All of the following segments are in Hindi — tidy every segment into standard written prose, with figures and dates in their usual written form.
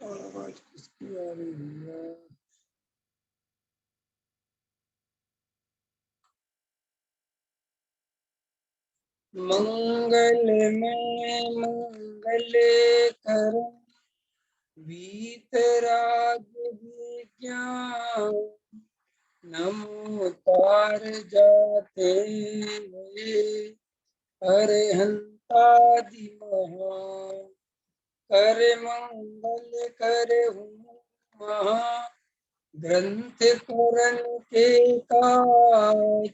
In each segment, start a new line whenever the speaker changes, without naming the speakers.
और आवाज किसकी आ रही है? मंगलमय मंगल कर वीतराग विज्ञान नमो तार जाते हुए अरहंतादि महान कर मंगल कर महा ग्रंथ करन के काज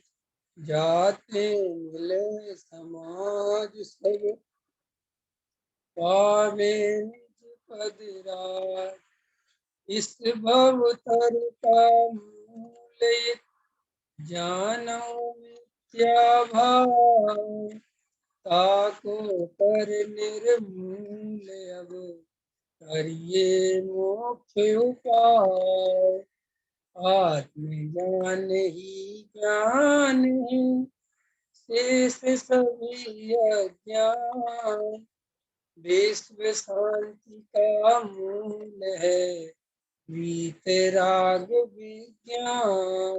जाते मिले समाज सब पावे निज पद राज। इस भव तर का मूल जानो मिथ्या भाव ताको पर निर्मूल अब करिए मोक्ष उपाय। आत्मज्ञान ही ज्ञान है शेष सभी अज्ञान विश्व शांति का मूल है वीतराग विज्ञान।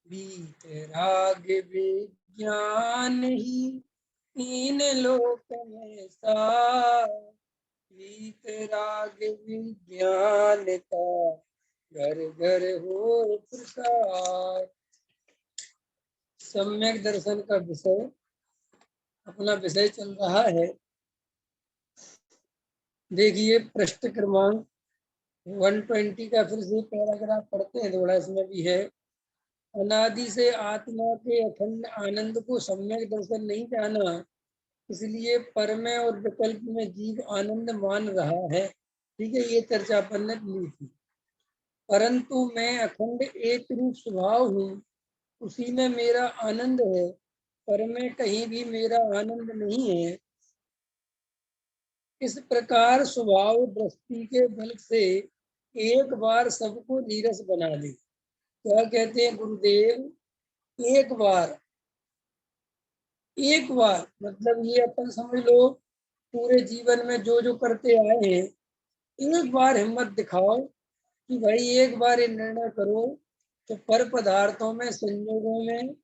वीतराग विज्ञान ही तीन लोक में सार वीतराग विज्ञान का घर घर हो प्रसार। सम्यक दर्शन का विषय अपना विषय चल रहा है। देखिए पृष्ठ क्रमांक 120 का फिर से पैराग्राफ पढ़ते हैं, थोड़ा इसमें भी है। अनादि से आत्मा के अखंड आनंद को सम्यक दर्शन नहीं जाना, इसलिए परमय और विकल्प में जीव आनंद मान रहा है। ठीक है, ये चर्चा अपन ने ली थी। परंतु मैं अखंड एक रूप स्वभाव हूँ, उसी में मेरा आनंद है, पर मैं कहीं भी मेरा आनंद नहीं है। इस प्रकार स्वभाव दृष्टि के बल से एक बार सबको नीरस बना दे। क्या कहते हैं गुरुदेव? एक बार मतलब ये अपन समझ लो पूरे जीवन में जो जो करते आए हैं, एक बार हिम्मत दिखाओ कि भाई एक बार ये निर्णय करो तो पर पदार्थों में संयोगों में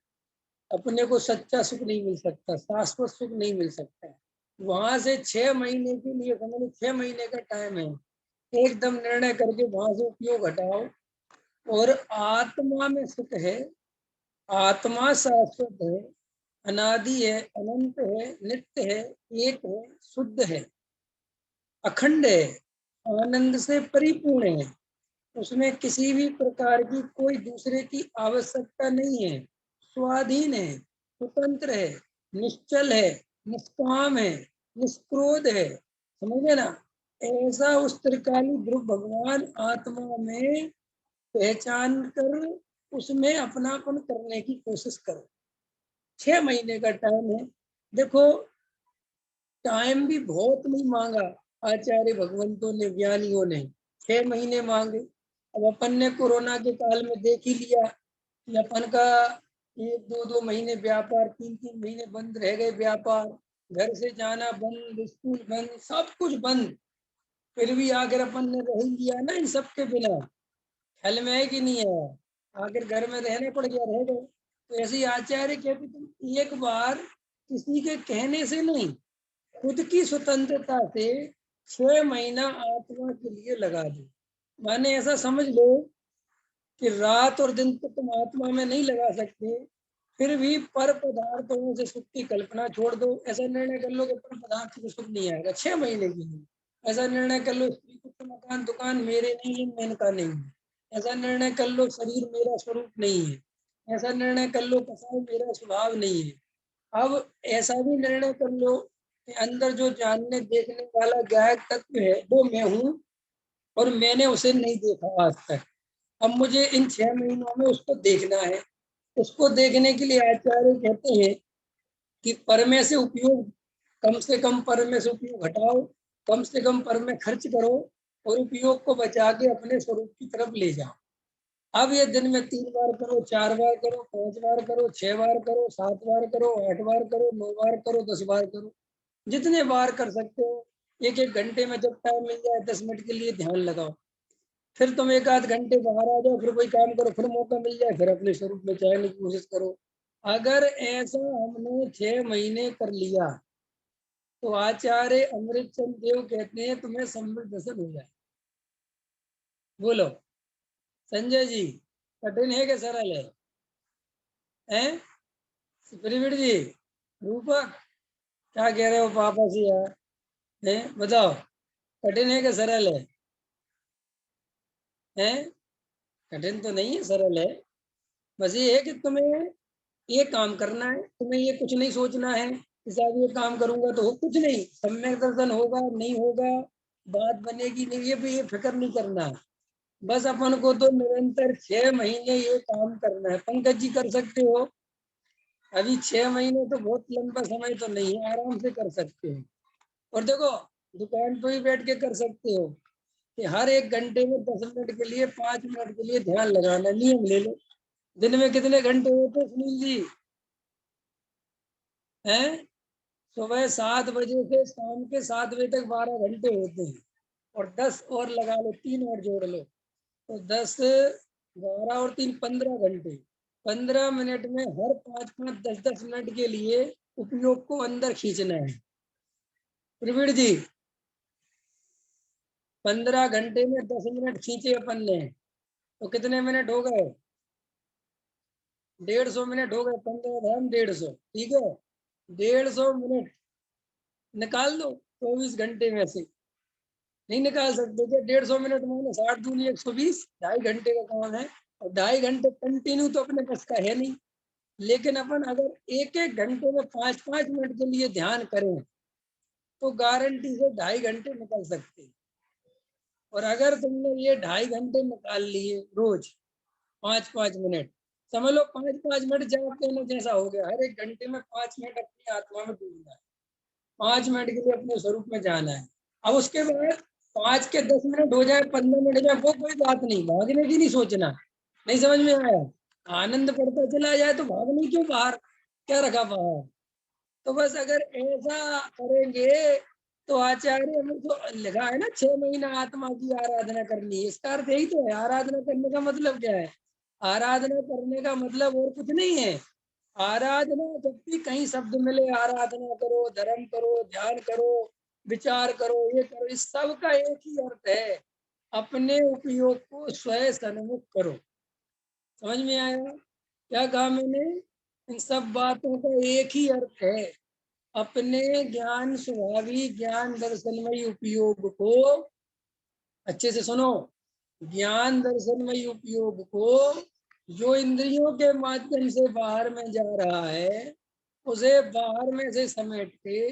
अपने को सच्चा सुख नहीं मिल सकता, शाश्वत सुख नहीं मिल सकता। वहां से 6 महीने के लिए, समझ 6 महीने का टाइम है, एकदम निर्णय करके वहां से उपयोग हटाओ। और आत्मा में सुख है, आत्मा शाश्वत है, अनादि है, अनंत है, नित्य है, एक है, शुद्ध है, अखंड है, आनंद से परिपूर्ण है। उसमें किसी भी प्रकार की कोई दूसरे की आवश्यकता नहीं है, स्वाधीन है, स्वतंत्र है, निश्चल है, निष्काम है, निष्क्रोध है। समझे ना? ऐसा उस त्रिकाली ध्रुव भगवान आत्मा में पहचान कर उसमें अपनापन करने की कोशिश करो। 6 महीने का टाइम है। देखो टाइम भी बहुत नहीं मांगा आचार्य भगवंतों ने, ज्ञानियों ने 6 महीने मांगे। अब अपन ने कोरोना के काल में देख ही लिया कि अपन का 1-2 महीने व्यापार, 3-3 महीने बंद रह गए व्यापार, घर से जाना बंद, स्कूल बंद, सब कुछ बंद। फिर भी आकर अपन ने रह लिया ना इन सब के बिना। ख्याल में है कि नहीं है? आखिर घर में रहने पड़ गया, रह गए। तो ऐसे ही आचार्य कहते तुम एक बार किसी के कहने से नहीं, खुद की स्वतंत्रता से 6 महीना आत्मा के लिए लगा दो। माने ऐसा समझ लो कि रात और दिन तो तुम आत्मा में नहीं लगा सकते, फिर भी पर पदार्थों से सुख की कल्पना छोड़ दो। ऐसा निर्णय कर लो कि पर पदार्थ को सुख नहीं आएगा 6 महीने के लिए। ऐसा निर्णय कर लो स्त्री पुत्र मकान दुकान मेरे नहीं है, मैं इनका नहीं है। ऐसा निर्णय कर लो शरीर मेरा स्वरूप नहीं है। ऐसा निर्णय कर लो कसाई मेरा स्वभाव नहीं है। अब ऐसा भी निर्णय कर लो कि अंदर जो जानने देखने वाला गायक तत्व है वो मैं हूँ, और मैंने उसे नहीं देखा आज तक। अब मुझे इन 6 महीनों में उसको देखना है। उसको देखने के लिए आचार्य कहते हैं कि पर में से उपयोग, कम से कम पर में से उपयोग हटाओ, कम से कम पर में खर्च करो, और उपयोग को बचा के अपने स्वरूप की तरफ ले जाओ। अब ये दिन में 3 बार करो, 4 बार करो, 5 बार करो, 6 बार करो, 7 बार करो, 8 बार करो, 9 बार करो, 10 बार करो, जितने बार कर सकते हो एक एक घंटे में जब टाइम मिल जाए 10 मिनट के लिए ध्यान लगाओ। फिर तुम एक आध घंटे बाहर आ जाओ, फिर कोई काम करो, फिर मौका मिल जाए फिर अपने स्वरूप में जाने की कोशिश करो। अगर ऐसा हमने 6 महीने कर लिया तो आचार्य अमृतचंद देव कहते हैं तुम्हें संबल दर्शन हो जाए। बोलो संजय जी, कठिन है कि सरल है? हैं प्रवीण जी, रूपक, क्या कह रहे हो पापा जी यार? हैं बताओ, कठिन है कि सरल है? हैं कठिन तो नहीं है, सरल है। बस ये है कि तुम्हें ये काम करना है, तुम्हें ये कुछ नहीं सोचना है कि साहब ये काम करूंगा तो हो, कुछ नहीं, सम्यक दर्शन होगा नहीं होगा, बात बनेगी नहीं, ये भी ये फिक्र नहीं करना है। बस अपन को तो निरंतर 6 महीने ये काम करना है। पंकज जी कर सकते हो? अभी 6 महीने तो बहुत लंबा समय तो नहीं है, आराम से कर सकते हो। और देखो, दुकान पे ही बैठ के कर सकते हो कि हर एक घंटे में 10 मिनट के लिए, 5 मिनट के लिए ध्यान लगाना, नियम ले लो। दिन में कितने घंटे होते सुनील जी? हैं सुबह 7 बजे से शाम के 7 बजे तक 12 घंटे होते हैं। और 10 और लगा लो, 3 और जोड़ लो तो 10, 12 और 3, 15 घंटे। 15 मिनट में हर 5-5, 10-10 मिनट के लिए उपयोग को अंदर खींचना है। प्रवीण जी, 15 घंटे में 10 मिनट खींचे अपन ने तो कितने मिनट हो गए? 150 मिनट हो गए। 15 धाम 150, ठीक है। 150 मिनट निकाल दो 24 घंटे में से। नहीं निकाल सकते क्या? 150 मिनट माने 60 दूनी 120, 2.5 घंटे का काम है। और 2.5 घंटे कंटिन्यू तो अपने पास का है नहीं। लेकिन अपन अगर एक एक घंटे में 5-5 मिनट के लिए ध्यान करें तो गारंटी से 2.5 घंटे निकल सकते हैं। और अगर तुमने ये 2.5 घंटे निकाल लिए रोज 5-5 मिनट, समझ लो 5-5 मिनट जवाब देने जैसा हो गया। हर एक घंटे में 5 मिनट अपनी आत्मा में डूबना है, 5 मिनट के लिए अपने स्वरूप में जाना है। अब उसके बाद 5 के 10 मिनट हो जाए, 15 मिनट में, वो कोई बात नहीं, भागने की नहीं सोचना। नहीं समझ में आया? आनंद पड़ता चला जाए तो भागने क्यों बाहर, क्या रखा बाहर? तो बस अगर ऐसा करेंगे तो आचार्य में तो लिखा है ना 6 महीना आत्मा की आराधना करनी है, इसका अर्थ यही तो है। आराधना करने का मतलब क्या है? आराधना करने का मतलब और कुछ नहीं है। आराधना जब भी कहीं शब्द मिले, आराधना करो, धर्म करो, ध्यान करो, विचार करो, ये करो, इस सब का एक ही अर्थ है, अपने उपयोग को स्वयं सन्मुख करो। समझ में आया क्या कहा मैंने? इन सब बातों का एक ही अर्थ है, अपने ज्ञान स्वभावी ज्ञान दर्शनमय उपयोग को, अच्छे से सुनो, ज्ञान दर्शनमय उपयोग को जो इंद्रियों के माध्यम से बाहर में जा रहा है उसे बाहर में से समेट के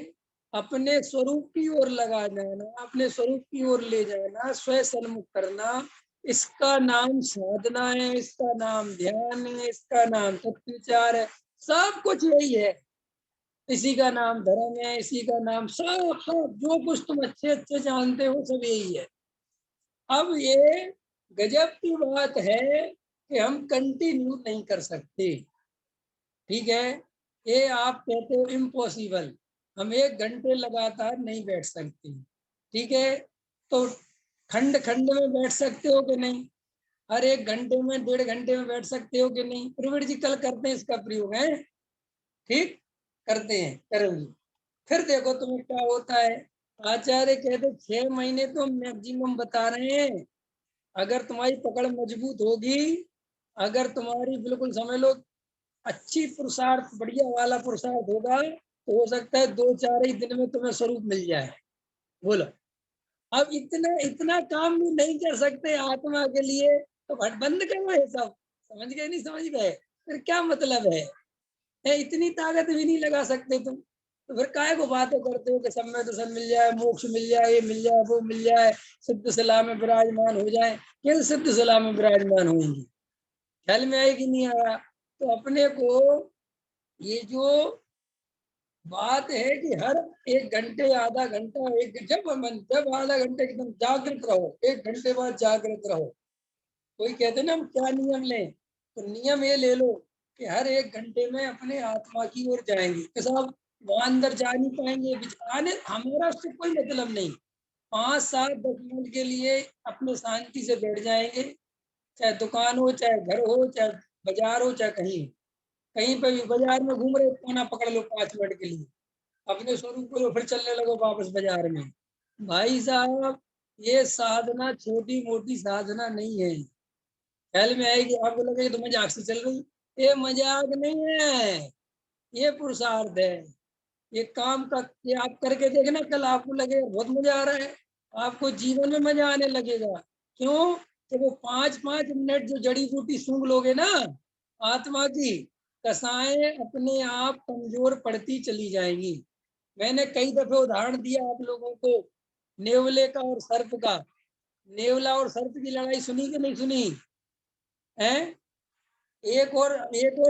अपने स्वरूप की ओर लगा जाना, अपने स्वरूप की ओर ले जाना, स्वयं सन्मुख करना, इसका नाम साधना है, इसका नाम ध्यान है, इसका नाम सत्विचार है। सब कुछ यही है। इसी का नाम धर्म है, इसी का नाम, सब सब जो कुछ तुम अच्छे अच्छे जानते हो सब यही है। अब ये गजब की बात है कि हम कंटिन्यू नहीं कर सकते, ठीक है। ये आप कहते हो इम्पॉसिबल, हम 1 घंटे लगातार नहीं बैठ सकते, ठीक है। तो खंड खंड में बैठ सकते हो कि नहीं? हर एक घंटे में, 1.5 घंटे में बैठ सकते हो कि नहीं? प्रवीण जी कल करते हैं इसका प्रयोग, है ठीक, करते हैं, करेंगे। फिर देखो तुम्हें क्या होता है। आचार्य कहते 6 महीने तो मैक्सिमम बता रहे हैं। अगर तुम्हारी पकड़ मजबूत होगी, अगर तुम्हारी बिल्कुल समझ लो अच्छी पुरुषार्थ, बढ़िया वाला पुरुषार्थ होगा तो हो सकता है 2-4 ही दिन में तुम्हें स्वरूप मिल जाए। बोलो, अब इतना इतना काम भी नहीं कर सकते आत्मा के लिए तो भट बंद करो ये सब। समझ गए नहीं समझ गए? फिर क्या मतलब है इतनी ताकत भी नहीं लगा सकते तुम, तो फिर काय को बातें करते हो कि सब में तो सब मिल जाए, मोक्ष मिल जाए, ये मिल जाए, वो मिल जाए, सिद्ध सलाह में विराजमान हो जाए। किस सिद्ध सलाह में विराजमान होंगी? ख्याल में आए कि नहीं आया? तो अपने को ये जो बात है कि हर 1 घंटे, आधा घंटा, एक जब आधा घंटे एकदम जागृत रहो, 1 घंटे बाद जागृत रहो। कोई कहते ना हम क्या नियम लें, तो नियम ये ले लो कि हर 1 घंटे में अपने आत्मा की ओर जाएंगे कि साहब वहां अंदर जा नहीं पाएंगे, आने हमारा उससे कोई मतलब नहीं। 5-7 10 मिनट के लिए अपने शांति से बैठ जाएंगे, चाहे दुकान हो, चाहे घर हो, चाहे बाजार हो, चाहे कहीं पे भी बाजार में घूम रहे, कोना पकड़ लो 5 मिनट के लिए, अपने स्वरूप को लो, फिर चलने लगो वापस बाजार में। भाई साहब, ये साधना छोटी मोटी साधना नहीं है। ख्याल में आएगी, आपको लगेगा तो मजाक से चल रही, ये मजाक नहीं है, ये पुरुषार्थ है। ये काम का ये आप करके देखना, कल आपको लगेगा बहुत मजा आ रहा है, आपको जीवन में मजा आने लगेगा। क्यों? कि वो 5-5 मिनट जो जड़ी बूटी सूंघ लोगे ना, आत्मा की कसाएं अपने आप कमजोर पड़ती चली जाएंगी। मैंने कई दफे उदाहरण दिया आप लोगों को, नेवले का और सर्प का। नेवला और सर्प की लड़ाई सुनी कि नहीं सुनी है? एक और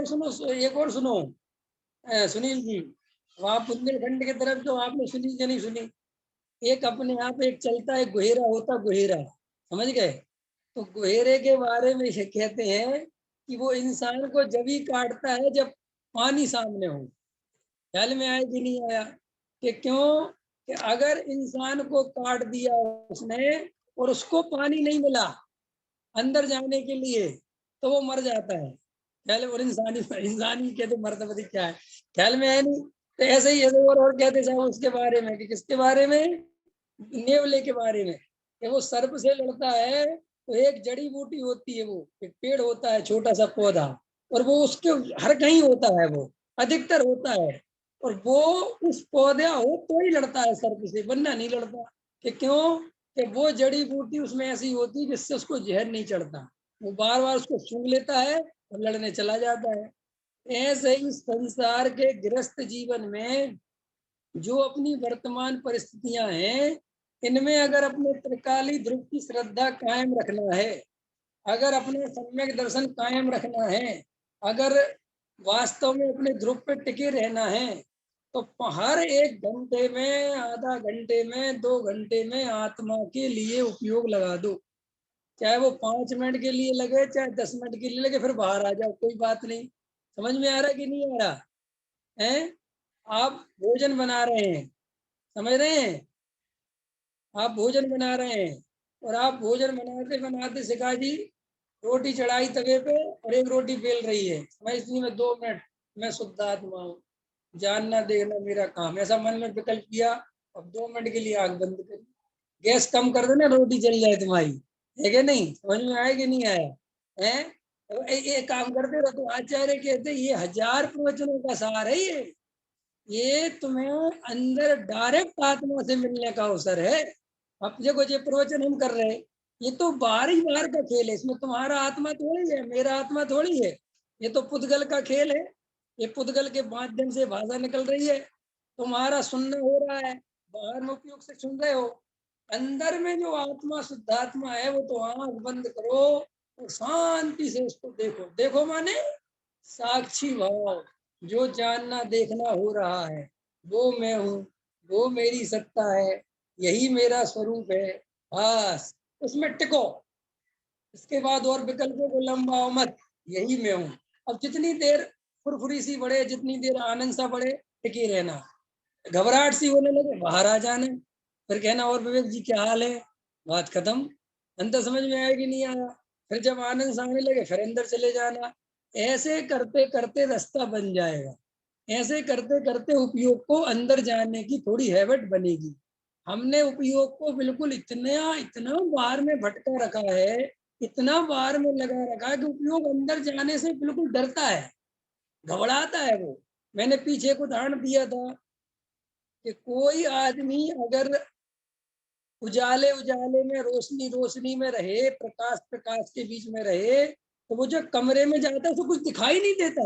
सुनो, एक और सुनो सुनील जी, वहां बुंदेलखंड की तरफ जो आपने सुनी कि नहीं सुनी? एक अपने आप एक चलता है गुहेरा, होता गुहेरा, समझ गए? तो गुहेरे के बारे में ये कहते हैं कि वो इंसान को जब ही काटता है जब पानी सामने हो। ख्याल में आया कि नहीं आया? कि क्यों? कि अगर इंसान को काट दिया उसने और उसको पानी नहीं मिला अंदर जाने के लिए, तो वो मर जाता है। ख्याल, और इंसानी इंसानी कहते मर्तबा क्या है, ख्याल में है नहीं? तो ऐसे ही ऐसे और कहते साहब उसके बारे में, कि किसके बारे में? नेवले के बारे में, कि वो सर्प से लड़ता है। तो एक जड़ी बूटी होती है, वो एक पेड़ होता है, छोटा सा पौधा, और वो उसके हर कहीं होता है, वो अधिकतर होता है, और वो उस पौधा हो तो ही लड़ता है सर्प से, वरना नहीं लड़ता। कि क्यों? कि वो जड़ी बूटी उसमें ऐसी होती है जिससे उसको जहर नहीं चढ़ता, वो बार बार उसको सूंघ लेता है और लड़ने चला जाता है। ऐसे ही संसार के गृहस्थ जीवन में जो अपनी वर्तमान परिस्थितियां हैं, इनमें अगर अपने त्रिकाली ध्रुव की श्रद्धा कायम रखना है, अगर अपने सम्यक दर्शन कायम रखना है, अगर वास्तव में अपने ध्रुव पे टिके रहना है, तो हर 1 घंटे में, आधा घंटे में, 2 घंटे में आत्मा के लिए उपयोग लगा दो। चाहे वो 5 मिनट के लिए लगे, चाहे 10 मिनट के लिए लगे, फिर बाहर आ जाओ, कोई बात नहीं। समझ में आ रहा कि नहीं आ रहा है? आप भोजन बना रहे हैं, समझ रहे हैं? आप भोजन बना रहे हैं, और आप भोजन बनाते बनाते शिखा जी रोटी चढ़ाई तवे पे और एक रोटी बेल रही है, मैं इसलिए मैं 2 मिनट, मैं शुद्ध आत्मा हूँ, जानना देखना मेरा काम, ऐसा मन में विकल्प किया। अब 2 मिनट के लिए आग बंद करी, गैस कम कर दो ना, रोटी जल जाए तुम्हारी, है कि नहीं? समझ में आया कि नहीं आया है? तो ये काम करते रहो। तो आचार्य कहते ये 1000 प्रवचनों का सार है ये तुम्हें अंदर डायरेक्ट आत्मा से मिलने का अवसर है। अब देखो जो प्रवचन हम कर रहे हैं, ये तो बाहर ही बाहर का खेल है, इसमें तुम्हारा आत्मा थोड़ी है, मेरा आत्मा थोड़ी है, ये तो पुद्गल का खेल है। ये पुद्गल के माध्यम से भाषा निकल रही है, तुम्हारा सुनना हो रहा है, बाहर में उपयोग से सुन रहे हो। अंदर में जो आत्मा शुद्धात्मा है, वो तो आंख बंद करो और शांति से उसको देखो। देखो माने साक्षी भाव, जो जानना देखना हो रहा है वो मैं हूँ, वो मेरी सत्ता है, यही मेरा स्वरूप है, बस उसमें टिको। इसके बाद और विकल्पों को लंबाओ मत, यही मैं हूँ। अब जितनी देर फुरफुरी सी बढ़े, जितनी देर आनंद सा बढ़े, टिके रहना। घबराहट सी होने लगे, बाहर आ जाना, फिर कहना और विवेक जी क्या हाल है, बात खत्म। अंदर समझ में आया कि नहीं आया? फिर जब आनंद सामने लगे, फिर अंदर चले जाना। ऐसे करते करते रास्ता बन जाएगा, ऐसे करते करते उपयोग को अंदर जाने की थोड़ी हैबिट बनेगी। हमने उपयोग को बिल्कुल इतना इतना बाहर में भटका रखा है, इतना बाहर में लगा रखा है कि उपयोग अंदर जाने से बिल्कुल डरता है, घबराता है वो। मैंने पीछे एक उदाहरण दिया था कि कोई आदमी अगर उजाले उजाले में, रोशनी रोशनी में रहे, प्रकाश प्रकाश के बीच में रहे, तो वो जो कमरे में जाता है उसको कुछ दिखाई नहीं देता,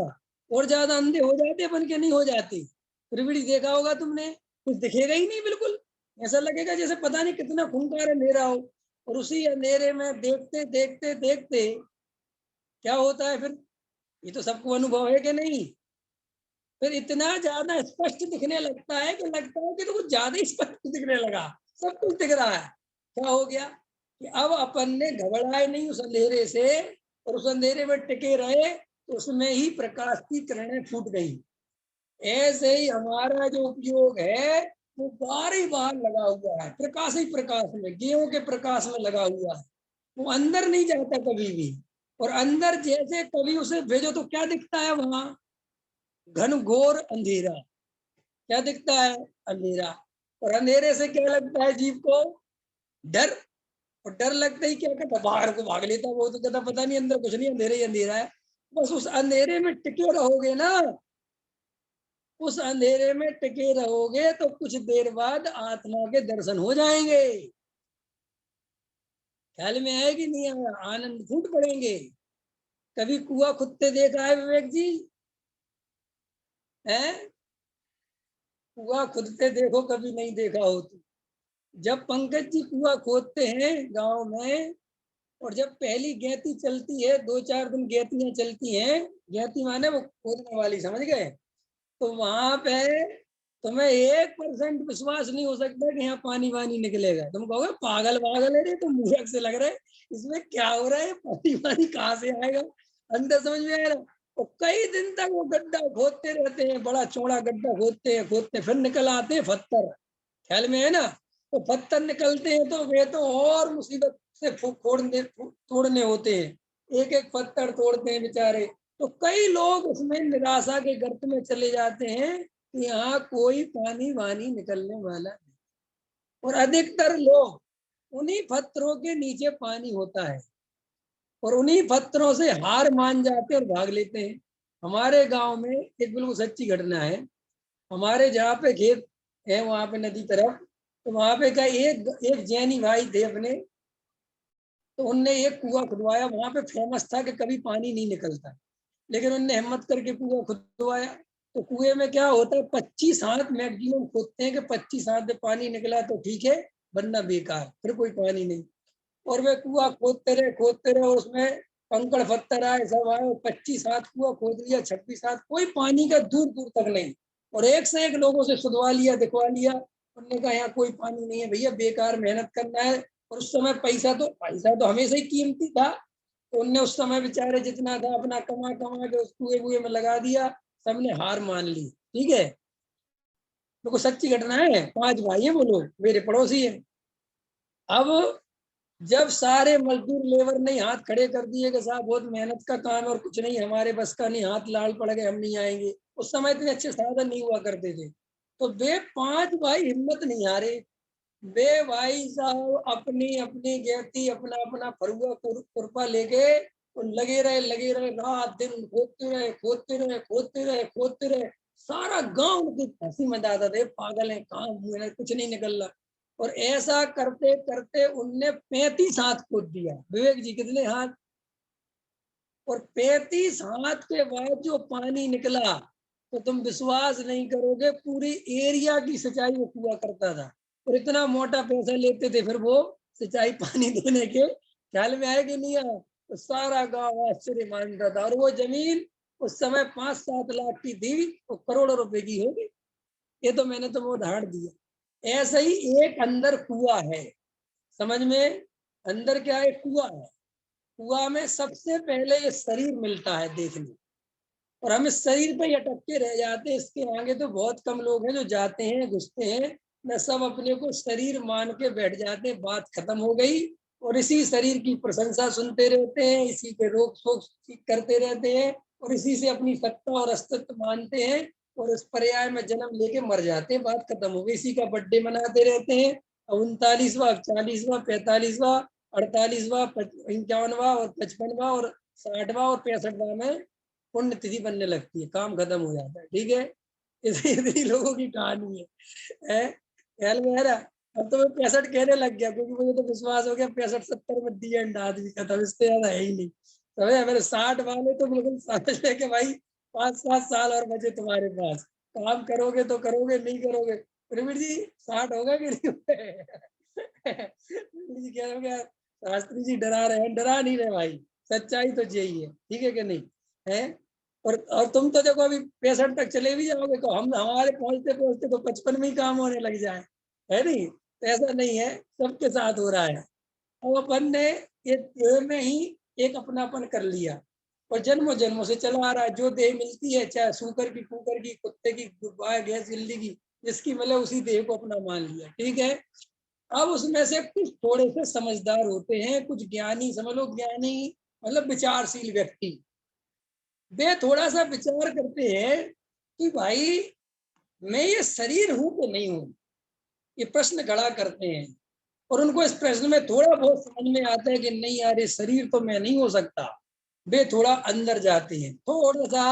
और ज्यादा अंधे हो जाते बन के नहीं हो जाते। त्रिविड़ी देखा होगा तुमने, कुछ दिखेगा ही नहीं बिल्कुल, ऐसा लगेगा जैसे पता नहीं कितना खूंखार अंधेरा हो। और उसी अंधेरे में देखते देखते देखते क्या होता है फिर? ये तो सबको अनुभव है कि नहीं? फिर इतना ज्यादा स्पष्ट दिखने लगता है कि लगता है कि तो कुछ ज्यादा ही स्पष्ट दिखने लगा, सब कुछ दिख रहा है। क्या हो गया कि अब अपन ने घबराए नहीं उस अंधेरे से, और उस अंधेरे में टिके रहे, तो उसमें ही प्रकाश की किरणें फूट गई। ऐसे ही हमारा जो उपयोग है, वो बाहर ही बाहर लगा हुआ है, प्रकाश ही प्रकाश में, गेहूं के प्रकाश में लगा हुआ है। वो अंदर नहीं जाता कभी भी। और अंदर जैसे कभी उसे भेजो तो क्या दिखता है वहां? घनघोर अंधेरा। क्या दिखता है? अंधेरा। और अंधेरे से क्या लगता है जीव को? डर। और डर लगता ही क्या कहता, बाहर को भाग लेता। वो तो कहता पता नहीं अंदर कुछ नहीं, अंधेरा ही अंधेरा है। बस उस अंधेरे में टिके रहोगे ना, उस अंधेरे में टिके रहोगे तो कुछ देर बाद आत्मा के दर्शन हो जाएंगे। ख्याल में आए कि नहीं आया? आनंद फूट पड़ेंगे। कभी कुआ खुदते देखा है विवेक जी? है? कुआ खुदते देखो, कभी नहीं देखा हो तो। जब पंकज जी कुआ खोदते हैं गांव में, और जब पहली गेती चलती है, 2-4 दिन गेतियां चलती हैं, गेती माने वो खोदने वाली, समझ गए? तो वहां पे तुम्हें 1% विश्वास नहीं हो सकता कि यहाँ पानी वानी निकलेगा। तुम कहोगे पागल पागल है रे, तुम मूर्ख से लग रहे, इसमें क्या हो रहा है, पानी वानी कहाँ से आएगा? अंदर समझ में आएगा। और कई दिन तक वो गड्ढा खोदते रहते हैं, बड़ा चौड़ा गड्ढा खोदते हैं, खोदते फिर निकल आते हैं पत्थर। ख्याल में है ना? तो पत्थर निकलते हैं तो वे तो और मुसीबत से तोड़ने होते हैं। एक एक पत्थर तोड़ते हैं बेचारे। तो कई लोग उसमें निराशा के गर्त में चले जाते हैं कि यहाँ कोई पानी वानी निकलने वाला नहीं। और अधिकतर लोग उन्हीं पत्थरों के नीचे पानी होता है, और उन्हीं पत्थरों से हार मान जाते हैं और भाग लेते हैं। हमारे गांव में एक बिल्कुल सच्ची घटना है। हमारे जहाँ पे खेत है वहां पे नदी तरफ, तो वहां पे क्या एक एक जैनी भाई थे अपने, तो उनने एक कुआं खुदवाया। वहां पे फेमस था कि कभी पानी नहीं निकलता, लेकिन उनने हिम्मत करके कुआं खुदवाया। तो कुएं में क्या होता है, 25 हाथ मैक्सिमम खोदते हैं कि 25 हाथ में पानी निकला तो ठीक है, वरना बेकार, फिर कोई पानी नहीं। और वे कुआं खोदते रहे, उसमें कंकड़ पत्थर आए, सब आए, 25 हाथ कुआं खोद लिया, 26 हाथ, कोई पानी का दूर दूर तक नहीं। और एक से एक लोगों से सुधवा लिया, दिखवा लिया। उन्होंने कहा यहाँ कोई पानी नहीं है भैया, बेकार मेहनत करना है। और उस समय पैसा तो हमेशा ही कीमती था। तो उनने उस समय बेचारे जितना था अपना कमा कमा के उस कुएं कुएं में लगा दिया। सबने हार मान ली। ठीक है, तो सच्ची घटना है। 5 भाई है वो लोग, मेरे पड़ोसी है। अब जब सारे मजदूर लेबर ने हाथ खड़े कर दिए कि साहब बहुत मेहनत का काम है और कुछ नहीं, हमारे बस का नहीं, हाथ लाल पड़ गए, हम नहीं आएंगे। उस समय इतने अच्छे साधन नहीं हुआ करते थे। तो वे 5 भाई हिम्मत नहीं हारे। वे भाई साहब अपनी अपनी गेती, अपना अपना फरुआ खुरपा लेके और लगे रहे, रात दिन खोदते रहे। सारा गांव उनकी हंसी मजाता था, पागल है, काम कुछ नहीं निकल रहा। और ऐसा करते करते उनने 35 हाथ खोद दिया। विवेक जी कितने हाथ? और 35 हाथ के बाद जो पानी निकला, तो तुम विश्वास नहीं करोगे, पूरी एरिया की सिंचाई वो कुआ करता था। और इतना मोटा पैसा लेते थे फिर वो सिंचाई पानी देने के। ख्याल में आए कि नहीं आया? तो सारा गांव आश्चर्य मानता था। और वो जमीन उस समय 5-7 लाख की थी, वो करोड़ों रुपए की होगी। ये तो मैंने तुम्हें उदाहरण दिया। ऐसा ही एक अंदर कुआ है, समझ में? अंदर क्या है? कुआ है। कुआ में सबसे पहले ये शरीर मिलता है देखने, और हम इस शरीर पे अटक के रह जाते हैं। इसके आगे तो बहुत कम लोग हैं जो जाते हैं, घुसते हैं। न सब अपने को शरीर मान के बैठ जाते हैं, बात खत्म हो गई। और इसी शरीर की प्रशंसा सुनते रहते हैं, इसी के रोक शोक करते रहते हैं, और इसी से अपनी सत्ता और अस्तित्व मानते हैं। और इस पर्याय में जन्म लेके मर जाते हैं, बात खत्म हो गई। इसी का बर्थडे मनाते रहते हैं। 39वां, 40वां, 45वां, 48वां, 51वां और 55वां और 60वां और 65वां में पुण्यतिथि बनने लगती है, काम खत्म हो जाता है। ठीक है, इतनी लोगों की कहानी है। ख्याल में आ रहा? अब तो मैं 65 कहने लग गया, क्योंकि मुझे तो विश्वास हो गया 65-70 में दी एंड आदमी खत्म, इससे ज्यादा है ही नहीं। समझे? मेरे 60 वाले तो बिल्कुल समझ ले कि भाई 5-7 साल और बचे तुम्हारे पास, काम करोगे तो करोगे, नहीं करोगे। प्रवीण जी 60 होगा कि नहीं? प्रवीण जी कह रहे हो, शास्त्री जी डरा रहे हैं? डरा नहीं रहे भाई, सच्चाई तो यही है। ठीक है कि नहीं है? और तुम तो देखो अभी 65 तक चले भी जाओगे, तो हम हमारे पहुंचते पहुंचते तो 55 में ही काम होने लग जाए, है नहीं? तो ऐसा नहीं है, सबके साथ हो रहा है। और अपन ने ये देह में ही एक अपनापन कर लिया, और जन्मों जन्मों से चला आ रहा है। जो देह मिलती है, चाहे सूकर की, कुकर की, कुत्ते की, गाय भैंस, बिल्ली की, जिसकी मतलब उसी देह को अपना मान लिया, ठीक है। अब उसमें से कुछ थोड़े से समझदार होते हैं, कुछ ज्ञानी, समझ लो ज्ञानी मतलब विचारशील व्यक्ति, वे थोड़ा सा विचार करते हैं कि भाई मैं ये शरीर हूं कि नहीं हूं, ये प्रश्न खड़ा करते हैं। और उनको इस प्रश्न में थोड़ा बहुत समझ में आता है कि नहीं यार ये शरीर तो मैं नहीं हो सकता, वे थोड़ा अंदर जाते हैं, थोड़ा सा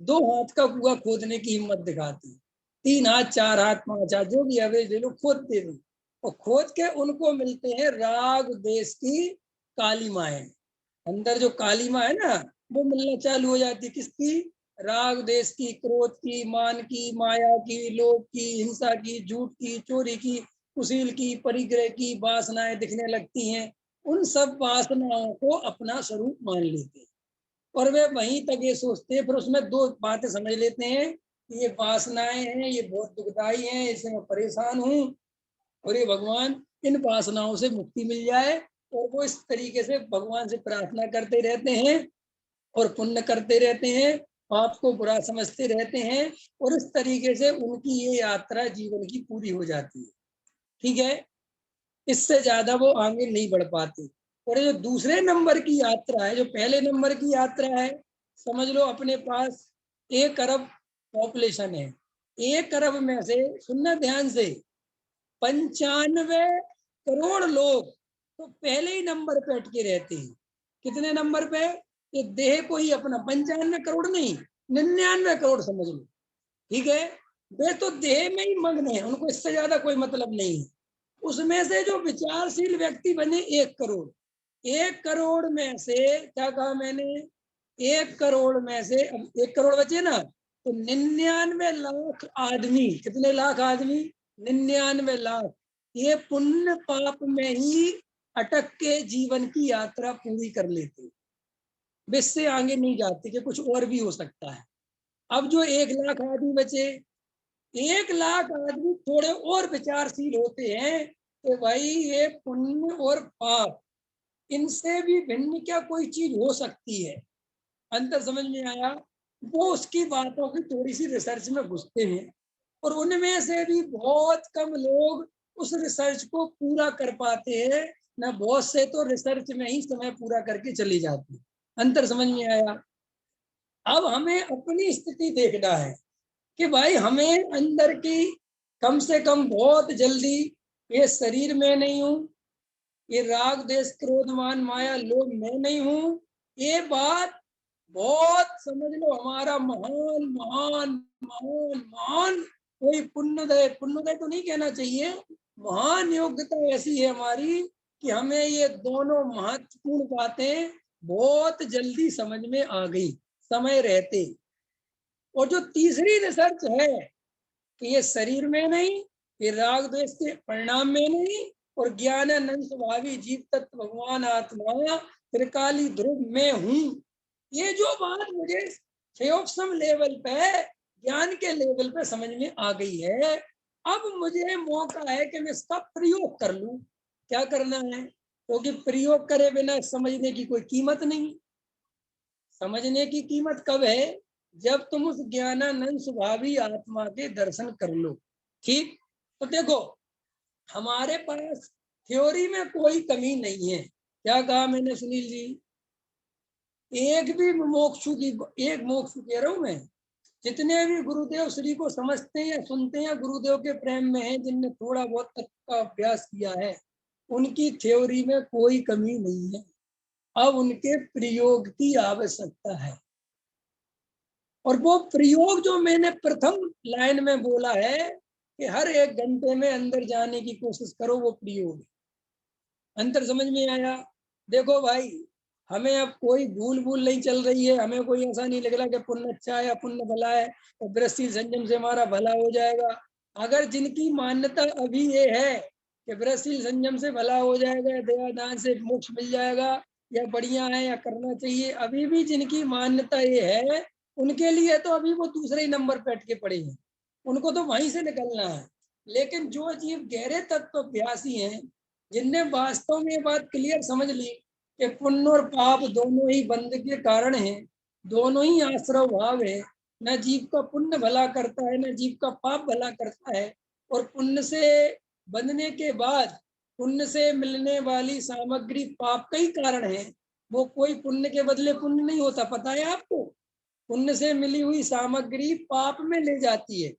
2 हाथ का कुआं खोदने की हिम्मत दिखाते हैं, 3 हाथ 4 हाथ 5 हाथ जो भी एवरेज ले लो, खोदते हैं। और खोद के उनको मिलते हैं राग देश की काली माएँ। अंदर जो काली माँ है ना, वो मिलना चालू हो जाती है, किसकी? राग देश की, क्रोध की, मान की, माया की, लोभ की, हिंसा की, झूठ की, चोरी की, कुशील की, परिग्रह की वासनाएं दिखने लगती हैं। उन सब वासनाओं को अपना स्वरूप मान लेते हैं और वे वहीं तक ये सोचते हैं, फिर उसमें 2 बातें समझ लेते हैं कि ये वासनाएं हैं, ये बहुत दुखदाई हैं, इससे मैं परेशान हूँ और ये भगवान इन वासनाओं से मुक्ति मिल जाए। और वो इस तरीके से भगवान से प्रार्थना करते रहते हैं और पुण्य करते रहते हैं, पाप को बुरा समझते रहते हैं और इस तरीके से उनकी ये यात्रा जीवन की पूरी हो जाती है, ठीक है। इससे ज्यादा वो आगे नहीं बढ़ पाते। और जो दूसरे नंबर की यात्रा है, जो पहले नंबर की यात्रा है, समझ लो अपने पास 1 अरब पॉपुलेशन है, 1 अरब में से, सुनना ध्यान से, 95 करोड़ लोग तो पहले ही नंबर पे अटके रहते हैं। कितने नंबर पे? ये देह को ही अपना, 95 करोड़ नहीं, 99 करोड़ समझ लो, ठीक है। वे तो देह में ही मग्न है, उनको इससे ज्यादा कोई मतलब नहीं है। उसमें से जो विचारशील व्यक्ति बने 1 करोड़, 1 करोड़ में से क्या कहा मैंने, 1 करोड़ में से 1 करोड़ बचे ना, तो 99 लाख आदमी, कितने लाख आदमी? 99 लाख, ये पुण्य पाप में ही अटक के जीवन की यात्रा पूरी कर लेते, वे इससे आगे नहीं जाते कि कुछ और भी हो सकता है। अब जो 1 लाख आदमी बचे, 1 लाख आदमी थोड़े और विचारशील होते हैं तो भाई ये पुण्य और पाप, इनसे भी भिन्न क्या कोई चीज हो सकती है? अंतर समझ में आया? वो उसकी बातों की थोड़ी सी रिसर्च में घुसते हैं और उनमें से भी बहुत कम लोग उस रिसर्च को पूरा कर पाते हैं, ना बहुत से तो रिसर्च में ही समय पूरा करके चले जाते हैं। अंतर समझ में आया? अब हमें अपनी स्थिति देखना है कि भाई हमें अंदर की, कम से कम बहुत जल्दी, ये शरीर में नहीं हूं, ये राग देश क्रोध मान माया लोभ मैं नहीं हूं, ये बात बहुत समझ लो। हमारा महान महान महान महान कोई पुण्योदय, पुण्योदय तो नहीं कहना चाहिए, महान योग्यता ऐसी है हमारी कि हमें ये दोनों महत्वपूर्ण बातें बहुत जल्दी समझ में आ गई समय रहते। और जो तीसरी रिसर्च है कि ये शरीर में नहीं, ये राग द्वेष के परिणाम में नहीं, और ज्ञानानंद स्वभावी जीव तत्व भगवान आत्मा त्रिकाली ध्रुव में हूं, ये जो बात मुझे क्षयोपम लेवल पे, ज्ञान के लेवल पे समझ में आ गई है, अब मुझे मौका है कि मैं इसका प्रयोग कर लूं। क्या करना है? क्योंकि प्रयोग करे बिना समझने की कोई कीमत नहीं। समझने की कीमत कब है? जब तुम उस ज्ञानानंद स्वभावी आत्मा के दर्शन कर लो, ठीक। तो देखो, हमारे पास थ्योरी में कोई कमी नहीं है। क्या कहा मैंने सुनील जी? एक भी मोक्षु की, एक मोक्षु कह रहा हूं मैं, जितने भी गुरुदेव श्री को समझते हैं या सुनते हैं, गुरुदेव के प्रेम में हैं, जिनने थोड़ा बहुत तत्व का अभ्यास किया है, उनकी थ्योरी में कोई कमी नहीं है। अब उनके प्रयोग की आवश्यकता है। और वो प्रयोग जो मैंने प्रथम लाइन में बोला है कि हर 1 घंटे में अंदर जाने की कोशिश करो, वो प्रयोग। अंतर समझ में आया? देखो भाई, हमें अब कोई भूल भूल नहीं चल रही है, हमें कोई ऐसा नहीं लग रहा कि पुण्य अच्छा है या पुण्य भला है और वृश्चिक संयम से हमारा भला हो जाएगा। अगर जिनकी मान्यता अभी ये है कि वृश्चिक संयम से भला हो जाएगा, दया दान से मोक्ष मिल जाएगा, या बढ़िया है या करना चाहिए, अभी भी जिनकी मान्यता ये है, उनके लिए तो अभी वो दूसरे ही नंबर पे अटके पड़े हैं, उनको तो वहीं से निकलना है। लेकिन जो जीव गहरे तत्वभ्यासी हैं, जिनने वास्तव में ये बात क्लियर समझ ली कि पुण्य और पाप दोनों ही बंध के कारण हैं, दोनों ही आश्रव भाव है, न जीव का पुण्य भला करता है, न जीव का पाप भला करता है। और पुण्य से बनने के बाद पुण्य से मिलने वाली सामग्री पाप का ही कारण है। वो कोई पुण्य के बदले पुण्य नहीं होता, पता है आपको? पुण्य से मिली हुई सामग्री पाप में ले जाती है।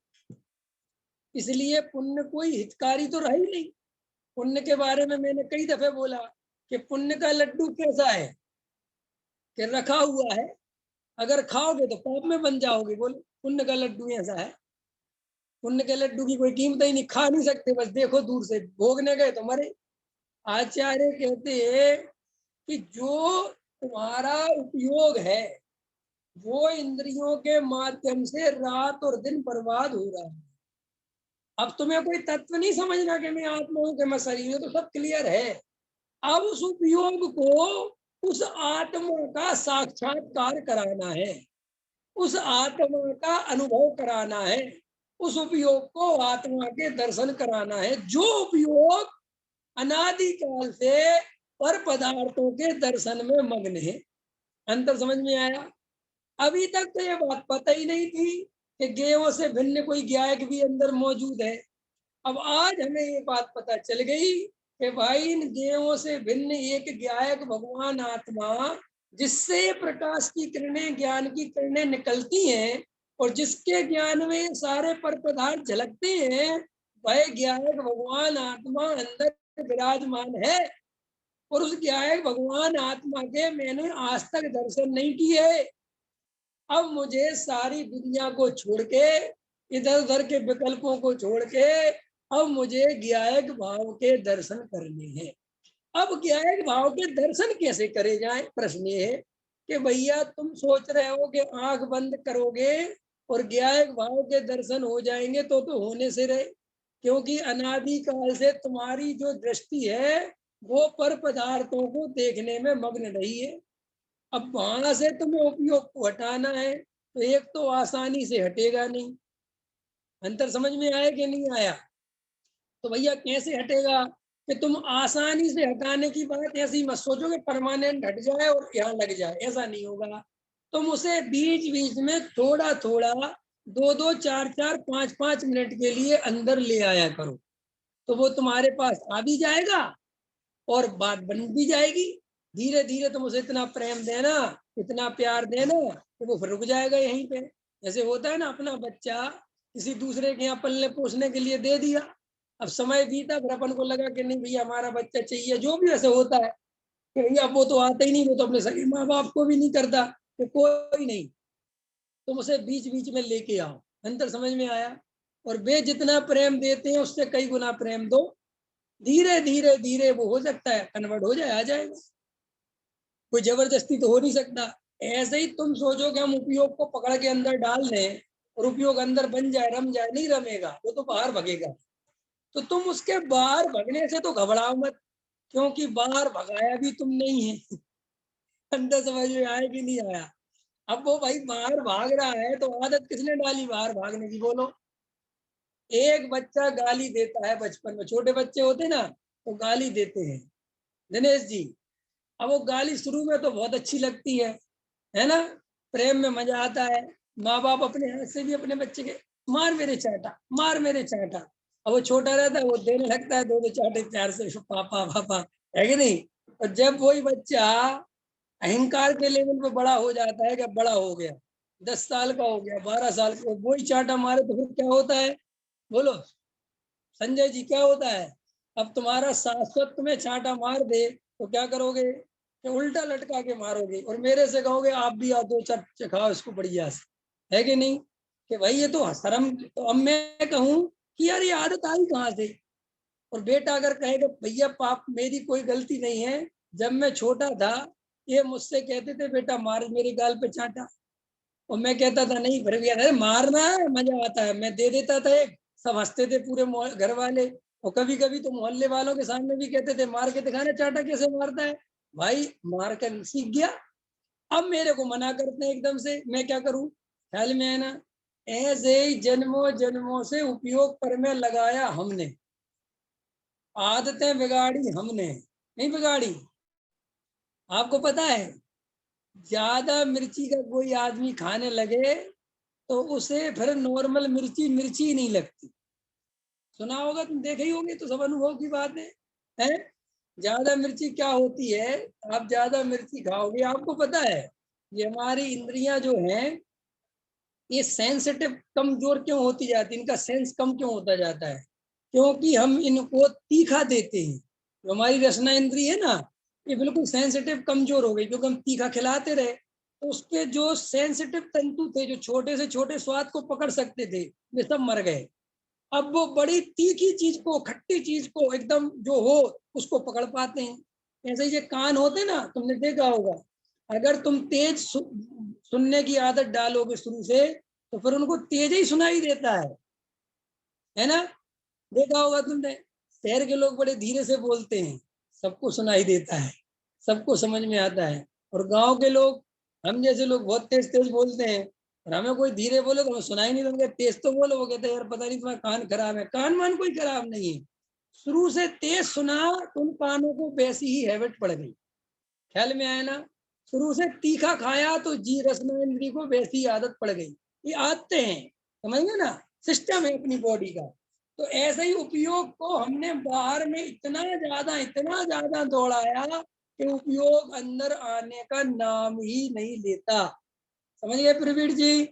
इसलिए पुण्य कोई हितकारी तो रहा ही नहीं। पुण्य के बारे में मैंने कई दफे बोला कि पुण्य का लड्डू कैसा है कि रखा हुआ है, अगर खाओगे तो पाप में बन जाओगे। बोले पुण्य का लड्डू ऐसा है। पुण्य के लड्डू की कोई कीमत ही नहीं, खा नहीं सकते, बस देखो दूर से, भोगने गए तो मरे। आचार्य कहते हैं कि जो तुम्हारा उपयोग है वो इंद्रियों के माध्यम से रात और दिन बर्बाद हो रहा है। अब तुम्हें कोई तत्व नहीं समझना कि मैं आत्मा हूं कि मैं शरीर हूं, तो सब क्लियर है। अब उस उपयोग को उस आत्मा का साक्षात्कार कराना है, उस आत्मा का अनुभव कराना है, उस उपयोग को आत्मा के दर्शन कराना है, जो उपयोग अनादिकाल से पर पदार्थों के दर्शन में मग्न है। अंतर समझ में आया? अभी तक तो ये बात पता ही नहीं थी कि गेयों से भिन्न कोई ज्ञायक भी अंदर मौजूद है। अब आज हमें ये बात पता चल गई कि भाई इन गेयों से भिन्न एक ज्ञायक भगवान आत्मा, जिससे प्रकाश की किरणें, ज्ञान की किरणें निकलती हैं और जिसके ज्ञान में सारे पर पदार्थ झलकते हैं, वह ज्ञायक भगवान आत्मा अंदर विराजमान है। और उस ज्ञायक भगवान आत्मा के मैंने आज तक दर्शन नहीं किए। अब मुझे सारी दुनिया को छोड़ के, इधर उधर के विकल्पों को छोड़ के, अब मुझे ज्ञायक भाव के दर्शन करने हैं। अब ज्ञायक भाव के दर्शन कैसे करे जाए? प्रश्न ये है कि भैया तुम सोच रहे हो कि आंख बंद करोगे और ज्ञायक भाव के दर्शन हो जाएंगे, तो होने से रहे, क्योंकि अनादिकाल से तुम्हारी जो दृष्टि है वो पर पदार्थों को देखने में मग्न रही है। अब वहां से तुम्हें उपयोग को हटाना है तो एक तो आसानी से हटेगा नहीं। अंतर समझ में आया कि नहीं आया? तो भैया कैसे हटेगा कि तुम आसानी से हटाने की बात ऐसी मत सोचो कि परमानेंट हट जाए और यहाँ लग जाए, ऐसा नहीं होगा। तुम उसे बीच बीच में थोड़ा थोड़ा, 2-2, 4-4, 5-5 मिनट के लिए अंदर ले आया करो, तो वो तुम्हारे पास आ भी जाएगा और बात बन भी जाएगी। धीरे धीरे तुम उसे इतना प्रेम देना, इतना प्यार देना कि वो फिर रुक जाएगा यहीं पे। जैसे होता है ना, अपना बच्चा किसी दूसरे के यहाँ पलने पोसने के लिए दे दिया, अब समय बीता, फिर अपन को लगा कि नहीं भैया हमारा बच्चा चाहिए, जो भी ऐसे होता है कि भैया वो तो आता ही नहीं, वो तो अपने सगे माँ बाप को भी नहीं करता, कि कोई नहीं, तुम उसे बीच बीच में लेके आओ। अंतर समझ में आया? और वे जितना प्रेम देते हैं उससे कई गुना प्रेम दो। धीरे धीरे धीरे वो हो सकता है कन्वर्ट हो जाए, आ जाएगा। कोई जबरदस्ती तो हो नहीं सकता। ऐसे ही तुम सोचो कि हम उपयोग को पकड़ के अंदर डाल दें और उपयोग अंदर बन जाए, रम जाए, नहीं रमेगा, वो तो बाहर भगेगा। तो तुम उसके बाहर भगने से तो घबराओ मत, क्योंकि बाहर भगाया भी तुम नहीं है। अंदर समझ में आया कि नहीं आया? अब वो भाई बाहर भाग रहा है तो आदत किसने डाली बाहर भागने की, बोलो? एक बच्चा गाली देता है बचपन में, छोटे बच्चे होते ना तो गाली देते हैं, दिनेश जी। अब वो गाली शुरू में तो बहुत अच्छी लगती है ना, प्रेम में मजा आता है। माँ बाप अपने हाथ से भी अपने बच्चे के मार मेरे चाटा, मार मेरे चाटा, अब वो छोटा रहता है वो देने लगता है 2-2 चाटे प्यार से, पापा पापा, है कि नहीं? और जब वही बच्चा अहंकार के लेवल पे बड़ा हो जाता है, कि बड़ा हो गया, 10 साल का हो गया, 12 साल का, वही चाटा मारे तो फिर क्या होता है, बोलो संजय जी, क्या होता है? अब तुम्हारा शाश्वत तुम्हें छांटा मार दे तो क्या करोगे? कि उल्टा लटका के मारोगे और मेरे से कहोगे आप भी आ 2 चखाओ इसको बढ़िया से, है कि नहीं? कि भाई ये तो शर्म। तो अब मैं कहूँ कि यार ये आदत आई कहाँ से? और बेटा अगर कहेगा भैया पाप मेरी कोई गलती नहीं है, जब मैं छोटा था ये मुझसे कहते थे बेटा मार मेरे गाल पे चाटा, और मैं कहता था नहीं फिर भी अरे मारना है, मजा आता है, मैं दे देता था एक, सब हंसते थे पूरे घर वाले। और कभी कभी तो मोहल्ले वालों के सामने भी कहते थे मार के दिखाना चाटा कैसे मारता है। भाई मार कर सीख गया। अब मेरे को मना करते हैं एकदम से, मैं क्या करूं? ख्याल में है ना? ऐसे ही जन्मों जन्मों से उपयोग पर में लगाया हमने, आदतें बिगाड़ी हमने, नहीं बिगाड़ी? आपको पता है ज्यादा मिर्ची का कोई आदमी खाने लगे तो उसे फिर नॉर्मल मिर्ची नहीं लगती। सुना होगा, तुम देखे ही होंगे, तो सब अनुभव की बात है? ज्यादा मिर्ची क्या होती है? आप ज्यादा मिर्ची खाओगे, आपको पता है ये हमारी इंद्रियां जो हैं ये सेंसिटिव कमजोर क्यों होती जाती है, इनका सेंस कम क्यों होता जाता है? क्योंकि हम इनको तीखा देते हैं। जो हमारी रसना इंद्रिय है ना, ये बिल्कुल सेंसिटिव कमजोर हो गई, क्योंकि हम तीखा खिलाते रहे, तो उसके जो सेंसिटिव तंतु थे, जो छोटे से छोटे स्वाद को पकड़ सकते थे, वे सब मर गए। अब वो बड़ी तीखी चीज को, खट्टी चीज को एकदम जो हो उसको पकड़ पाते हैं। ऐसे ही ये कान होते ना, तुमने देखा होगा, अगर तुम तेज सुनने की आदत डालोगे शुरू से, तो फिर उनको तेज ही सुनाई देता है ना? देखा होगा तुमने, शहर के लोग बड़े धीरे से बोलते हैं, सबको सुनाई देता है, सबको समझ में आता है। और गांव के लोग, हम जैसे लोग बहुत तेज तेज बोलते हैं, और हमें कोई धीरे बोले तो हमें सुनाई नहीं देंगे, तेज तो बोलो, वो कहते हैं यार पता नहीं तुम्हारा कान खराब है। कान मान कोई खराब नहीं है, शुरू से तेज सुना तो उन कानों को वैसी ही हैबिट पड़ गई। ख्याल में आया ना? शुरू से तीखा खाया तो जी रसना इंद्री को वैसी आदत पड़ गई। ये आदतें हैं, समझ गए ना, सिस्टम है अपनी बॉडी का। तो ऐसे ही उपयोग को हमने बाहर में इतना ज्यादा दौड़ाया कि उपयोग अंदर आने का नाम ही नहीं लेता। समझ गए प्रवीण जी?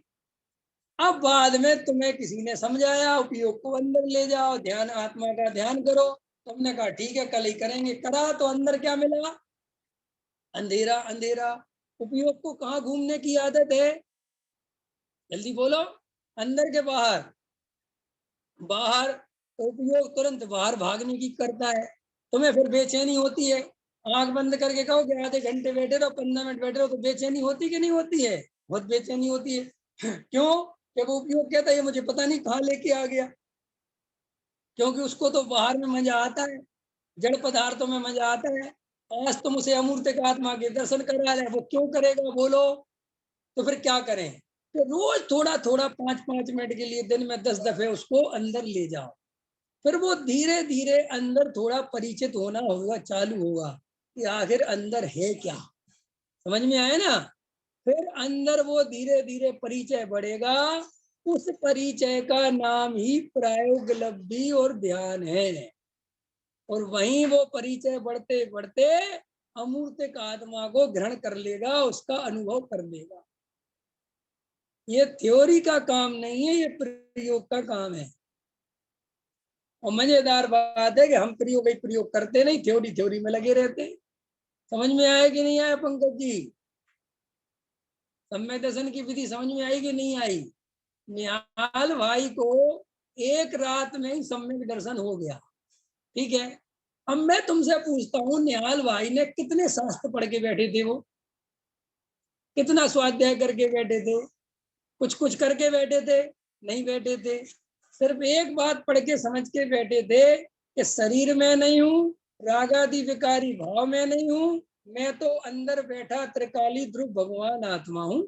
अब बाद में तुम्हें किसी ने समझाया उपयोग को अंदर ले जाओ, ध्यान आत्मा का ध्यान करो, तुमने कहा ठीक है कल ही करेंगे, करा तो अंदर क्या मिला? अंधेरा अंधेरा। उपयोग को कहाँ घूमने की आदत है? जल्दी बोलो। अंदर के बाहर? बाहर। उपयोग तुरंत बाहर भागने की करता है, तुम्हें फिर बेचैनी होती है। आंख बंद करके कहो कि आधे घंटे बैठे रहो, 15 मिनट बैठे रहो, तो बेचैनी होती कि नहीं होती है? बहुत बेचैनी होती है। क्यों? जब उपयोग कहता है मुझे पता नहीं कहाँ लेके आ गया, क्योंकि उसको तो बाहर में मजा आता है, जड़ पदार्थों में मजा आता है। आज तुम उसे अमूर्त आत्मा के दर्शन करा रहे, वो क्यों करेगा बोलो? तो फिर क्या करें? तो रोज थोड़ा थोड़ा 5-5 मिनट के लिए दिन में 10 दफे उसको अंदर ले जाओ, फिर वो धीरे धीरे अंदर थोड़ा परिचित होना होगा, चालू होगा कि आखिर अंदर है क्या। समझ में आया ना? फिर अंदर वो धीरे धीरे परिचय बढ़ेगा, उस परिचय का नाम ही प्रायोगलब्धि और ध्यान है। और वहीं वो परिचय बढ़ते बढ़ते अमूर्तिक आत्मा को ग्रहण कर लेगा, उसका अनुभव कर लेगा। ये थ्योरी का काम नहीं है, ये प्रयोग का काम है। और मजेदार बात है कि हम प्रयोग करते नहीं, थ्योरी में लगे रहते हैं। समझ में आया कि नहीं आया पंकज जी? सम्यक दर्शन की विधि समझ में आई कि नहीं आई? निहाल भाई को एक रात में ही सम्यक दर्शन हो गया, ठीक है? अब मैं तुमसे पूछता हूँ, निहाल भाई ने कितने शास्त्र पढ़ के बैठे थे? वो कितना स्वाध्याय करके बैठे थे? कुछ कुछ करके बैठे थे? नहीं बैठे थे। सिर्फ एक बात पढ़ के समझ के बैठे थे कि शरीर में नहीं हूँ, रागादि विकारी भाव में नहीं हूँ, मैं तो अंदर बैठा त्रिकाली ध्रुव भगवान आत्मा हूँ।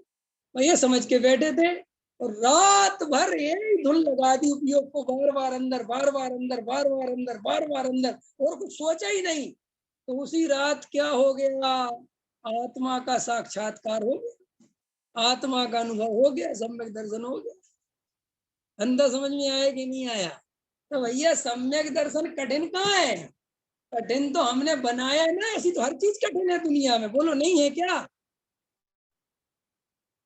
और ये समझ के बैठे थे, और रात भर यही धुन लगा दी उपयोग को, बार बार अंदर, बार बार अंदर, बार बार अंदर, बार बार अंदर, और कुछ सोचा ही नहीं। तो उसी रात क्या हो गया? आत्मा का साक्षात्कार हो गया, आत्मा का अनुभव हो गया, सम्यक दर्शन हो गया। अंदर समझ में आया कि नहीं आया? तो भैया सम्यक दर्शन कठिन कहाँ है? कठिन तो हमने बनाया है ना, ऐसी तो हर चीज कठिन है दुनिया में, बोलो नहीं है क्या?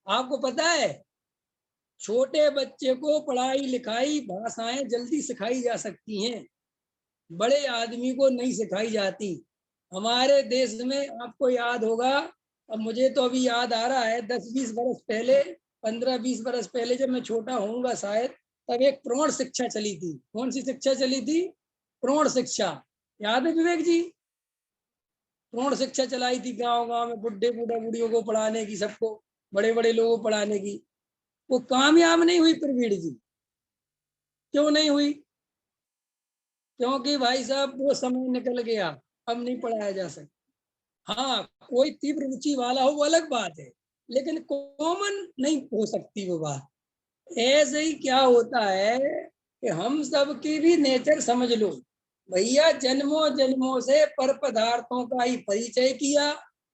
आपको पता है छोटे बच्चे को पढ़ाई लिखाई भाषाएं जल्दी सिखाई जा सकती हैं, बड़े आदमी को नहीं सिखाई जाती। हमारे देश में आपको याद होगा, अब मुझे तो अभी याद आ रहा है, 10-20 बरस पहले, 15-20 बरस पहले जब मैं छोटा होऊंगा शायद, तब एक प्रौढ़ शिक्षा चली थी। कौन सी शिक्षा चली थी? प्रौढ़ शिक्षा। याद है विवेक जी? प्रौढ़ शिक्षा चलाई थी गांव गांव में, बुढ़े बूढ़ा बूढ़ियों को पढ़ाने की, सबको, बड़े बड़े लोगों को पढ़ाने की। वो कामयाब नहीं हुई प्रवीण जी। क्यों नहीं हुई? क्योंकि भाई साहब वो समय निकल गया, अब नहीं पढ़ाया जा सकता। हाँ, कोई तीव्र रुचि वाला हो वो अलग बात है, लेकिन कॉमन नहीं हो सकती वो बात। ऐसे ही क्या होता है कि हम सब की भी नेचर समझ लो भैया, जन्मों जन्मों से पर पदार्थों का ही परिचय किया,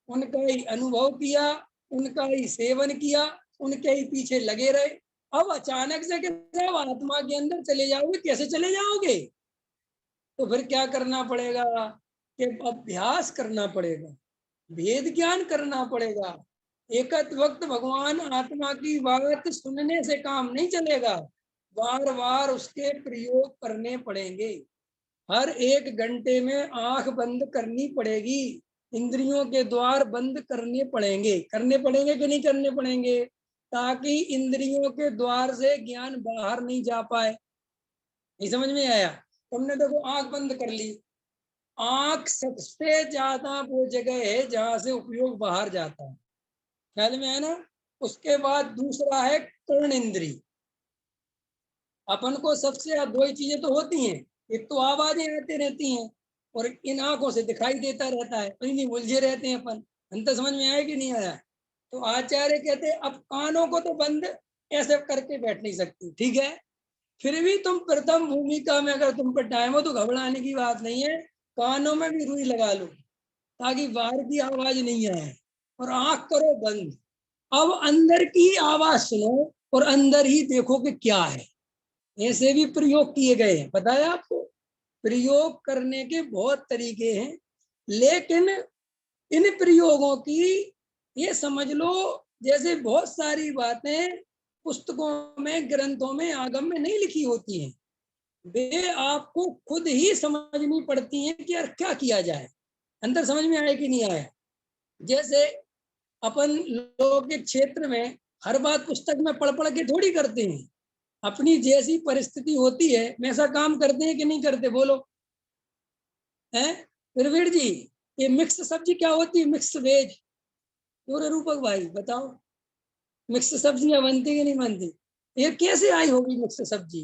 उनका ही अनुभव किया, उनका ही सेवन किया, उनके ही पीछे लगे रहे। अब अचानक से कैसे अब आत्मा के अंदर चले जाओगे, कैसे चले जाओगे? तो फिर क्या करना पड़ेगा कि अभ्यास करना पड़ेगा, भेद ज्ञान करना पड़ेगा। एक वक्त भगवान आत्मा की बात सुनने से काम नहीं चलेगा, बार बार उसके प्रयोग करने पड़ेंगे। हर 1 घंटे में आंख बंद करनी पड़ेगी, इंद्रियों के द्वार बंद करने पड़ेंगे। करने पड़ेंगे कि नहीं करने पड़ेंगे? ताकि इंद्रियों के द्वार से ज्ञान बाहर नहीं जा पाए। नहीं समझ में आया? तुमने देखो आंख बंद कर ली, आंख सबसे ज्यादा वो जगह है जहां से उपयोग बाहर जाता है, ख्याल में है ना? उसके बाद दूसरा है कर्ण इंद्री। अपन को सबसे दो ही चीजें तो होती हैं, एक तो आवाजें आती रहती हैं और इन आंखों से दिखाई देता रहता है, तो इन्हीं उलझे रहते हैं अपन। अंत समझ में आया कि नहीं आया? तो आचार्य कहते हैं अब कानों को तो बंद ऐसे करके बैठ नहीं सकती, ठीक है? फिर भी तुम प्रथम भूमिका में अगर तुम पर टाइम हो तो घबराने की बात नहीं है, कानों में भी रुई लगा लो ताकि बाहर की आवाज नहीं आए, और आंख करो बंद। अब अंदर की आवाज सुनो और अंदर ही देखो कि क्या है। ऐसे भी प्रयोग किए गए हैं, पता है आपको? प्रयोग करने के बहुत तरीके हैं, लेकिन इन प्रयोगों की ये समझ लो जैसे बहुत सारी बातें पुस्तकों में, ग्रंथों में, आगम में नहीं लिखी होती हैं, वे आपको खुद ही समझनी पड़ती हैं कि यार क्या किया जाए। अंदर समझ में आया कि नहीं आया? जैसे अपन लोग के क्षेत्र में हर बात पुस्तक में पढ़ पढ़ के थोड़ी करते हैं, अपनी जैसी परिस्थिति होती है वैसा काम करते हैं कि नहीं करते, बोलो? हैं प्रवीण जी, ये मिक्स सब्जी क्या होती है? Mix veg. पूरे रूपक भाई बताओ, मिक्स सब्जियां बनती कि नहीं बनती? ये कैसे आई होगी मिक्स सब्जी?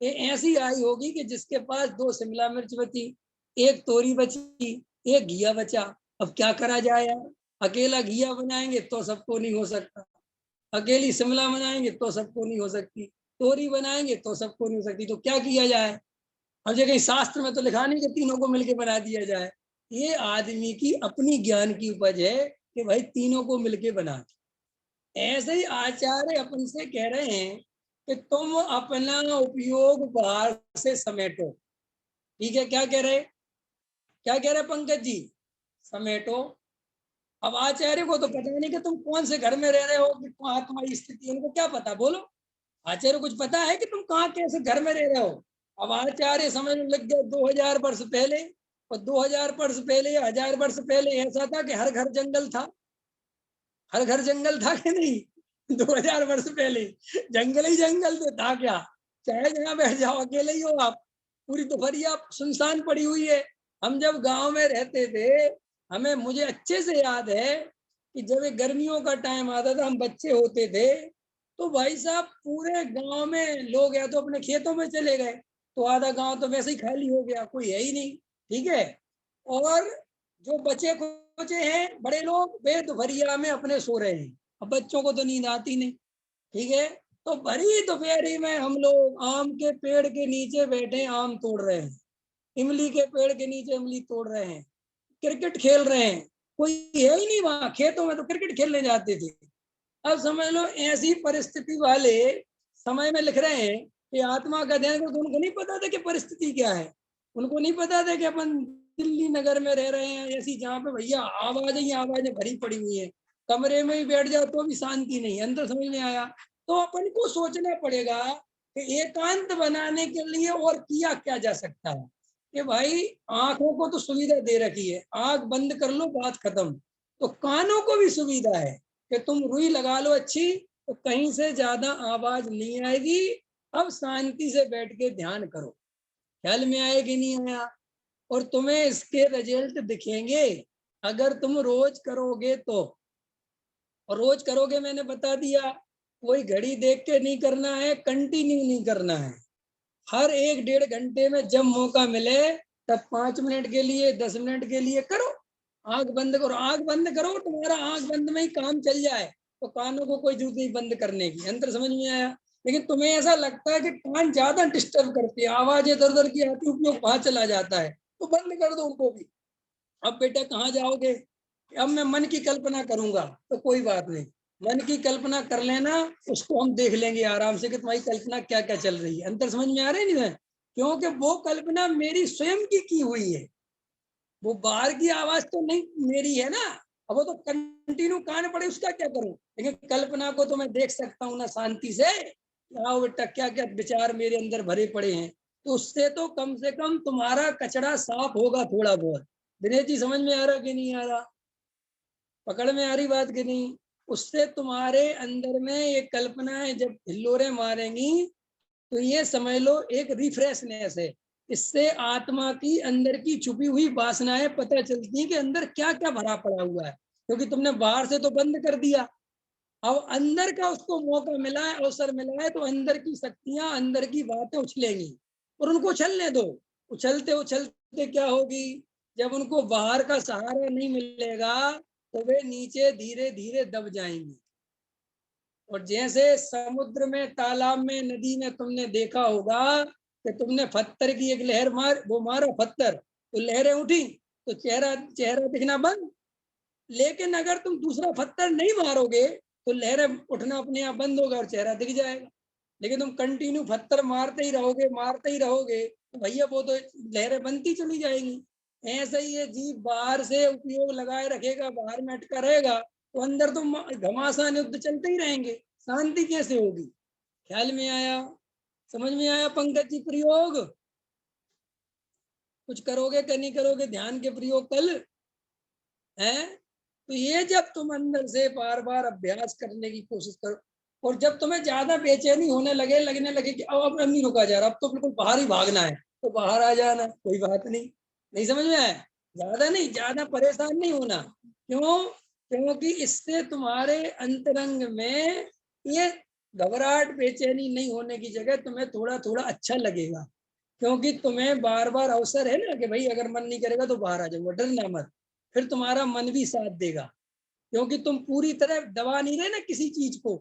ये ऐसी आई होगी कि जिसके पास 2 शिमला मिर्च बची, 1 तोरी बची, 1 घिया बचा। अब क्या करा जाए यार? अकेला घिया बनाएंगे तो सबको नहीं हो सकता, अकेली शिमला बनाएंगे तो सबको नहीं हो सकती, तोरी बनाएंगे तो सबको नहीं हो सकती, तो क्या किया जाए? अब जो कहीं शास्त्र में तो लिखा नहीं कि तीनों को मिलकर बना दिया जाए। ये आदमी की अपनी ज्ञान की उपज है कि भाई तीनों को मिलके बना। ऐसे ही आचार्य अपन से कह रहे हैं कि तुम अपना उपयोग बाहर से समेटो। ठीक है, क्या कह रहे? क्या कह रहे पंकज जी? समेटो। अब आचार्य को तो पता नहीं कि तुम कौन से घर में रह रहे हो, कि कहाँ तुम्हारी स्थिति, उनको क्या पता, बोलो? आचार्य कुछ पता है कि तुम कहाँ कैसे घर में रह रहे हो? अब आचार्य समझने लग गए 2000 वर्ष पहले, और 2000 वर्ष पहले या 1000 वर्ष पहले ऐसा था कि हर घर जंगल था। हर घर जंगल था कि नहीं? 2000 वर्ष पहले जंगल ही जंगल तो था क्या? चाहे जहाँ बैठ जाओ अकेले ही हो आप, पूरी दोपहरिया सुनसान पड़ी हुई है। हम जब गांव में रहते थे, हमें मुझे अच्छे से याद है कि जब गर्मियों का टाइम आता था, हम बच्चे होते थे, तो भाई साहब पूरे गांव में लोग या तो अपने खेतों में चले गए, तो आधा गांव तो वैसे ही खाली हो गया, कोई है ही नहीं। ठीक है, और जो बचे कुचे हैं बड़े लोग, वे दोपहरिया में अपने सो रहे हैं। अब बच्चों को तो नींद आती नहीं। ठीक है, तो भरी दोपहरी में हम लोग आम के पेड़ के नीचे बैठे आम तोड़ रहे हैं, इमली के पेड़ के नीचे इमली तोड़ रहे हैं, क्रिकेट खेल रहे हैं। कोई है ही नहीं वहां, खेतों में तो क्रिकेट खेलने जाते थे। अब समझ लो ऐसी परिस्थिति वाले समय में लिख रहे हैं कि आत्मा का ध्यान करो, तो उनको नहीं पता था कि परिस्थिति क्या है। उनको नहीं पता था कि अपन दिल्ली नगर में रह रहे हैं ऐसी, जहाँ पे भैया आवाजें ही आवाजें भरी पड़ी हुई है, कमरे में ही बैठ जाओ तो भी शांति नहीं। अंदर समझ में आया? तो अपन को सोचना पड़ेगा कि एकांत बनाने के लिए और किया क्या जा सकता है। कि भाई आंखों को तो सुविधा दे रखी है, आंख बंद कर लो बात खत्म। तो कानों को भी सुविधा है कि तुम रुई लगा लो अच्छी, तो कहीं से ज्यादा आवाज नहीं आएगी। अब शांति से बैठ के ध्यान करो, ख्याल में आए कि नहीं आया? और तुम्हें इसके रिजल्ट दिखेंगे अगर तुम रोज करोगे तो। और रोज करोगे मैंने बता दिया, कोई घड़ी देख के नहीं करना है, कंटिन्यू नहीं करना है। हर 1-1.5 घंटे में जब मौका मिले तब 5 मिनट के लिए, 10 मिनट के लिए करो। आंख बंद करो, आंख बंद करो, तुम्हारा आंख बंद में ही काम चल जाए, तो कानों को कोई जरूरत नहीं बंद करने की। अंतर समझ में आया? लेकिन तुम्हें ऐसा लगता है कि कान ज्यादा डिस्टर्ब करती है, आवाज इधर उधर की आती, उपयोग वहां चला जाता है, तो बंद कर दो उनको भी। अब बेटा कहाँ जाओगे? अब मैं मन की कल्पना करूंगा तो कोई बात नहीं, मन की कल्पना कर लेना, उसको हम देख लेंगे आराम से कि तुम्हारी कल्पना क्या क्या चल रही है। अंतर समझ में आ रहा है नहीं? क्योंकि वो कल्पना मेरी स्वयं की हुई है, वो बाहर की आवाज तो नहीं मेरी है ना। अब वो तो कंटिन्यू कान पड़े, उसका क्या करूं? लेकिन कल्पना को तो मैं देख सकता हूँ ना शांति से। आओ बेटा, क्या क्या विचार मेरे अंदर भरे पड़े हैं। तो उससे तो कम से कम तुम्हारा कचरा साफ होगा थोड़ा बहुत। दिनेश जी समझ में आ रहा कि नहीं आ रहा? पकड़ में आ रही बात कि नहीं? उससे तुम्हारे अंदर में ये कल्पनाएं जब हिल्लोरे मारेंगी तो ये समझ लो एक रिफ्रेशनेस है। इससे आत्मा की अंदर की छुपी हुई वासनाएं पता चलती है कि अंदर क्या क्या भरा पड़ा हुआ है, क्योंकि तुमने बाहर से तो बंद कर दिया। अब अंदर का उसको मौका मिला है, अवसर मिला है, तो अंदर की शक्तियां, अंदर की बातें उछलेंगी और उनको उछलने दो। उछलते उछलते क्या होगी, जब उनको बाहर का सहारा नहीं मिलेगा तो वे नीचे धीरे धीरे दब जाएंगी। और जैसे समुद्र में, तालाब में, नदी में तुमने देखा होगा कि तुमने पत्थर की एक लहर वो मारा पत्थर, तो लहरें उठी तो चेहरा चेहरा दिखना बंद। लेकिन अगर तुम दूसरा पत्थर नहीं मारोगे तो लहरें उठना अपने आप बंद होगा और चेहरा दिख जाएगा। लेकिन तुम कंटिन्यू पत्थर मारते ही रहोगे तो भैया वो तो लहरें बनती चली जाएंगी। ऐसा ही है, जीव बाहर से उपयोग लगाए रखेगा, बाहर में अटका रहेगा तो अंदर तो घमासान युद्ध चलते ही रहेंगे। शांति कैसे होगी? ख्याल में आया? समझ में आया पंकज जी प्रयोग? कुछ करोगे कि नहीं करोगे ध्यान के प्रयोग कल? है तो ये जब तुम अंदर से बार बार अभ्यास करने की कोशिश करो, और जब तुम्हें ज्यादा बेचैनी होने लगने लगे कि अब नहीं रुका जा रहा, अब तो बिल्कुल बाहर ही भागना है, तो बाहर आ जाना, कोई बात नहीं। नहीं समझ में आया? ज्यादा नहीं, ज्यादा परेशान नहीं होना। क्यों? क्योंकि इससे तुम्हारे अंतरंग में ये घबराहट, बेचैनी नहीं होने की जगह तुम्हें थोड़ा थोड़ा अच्छा लगेगा। क्योंकि तुम्हें बार बार अवसर है ना कि भाई अगर मन नहीं करेगा तो बाहर आ जाऊंगा, डरना मत। फिर तुम्हारा मन भी साथ देगा, क्योंकि तुम पूरी तरह दबा नहीं रहे ना किसी चीज को।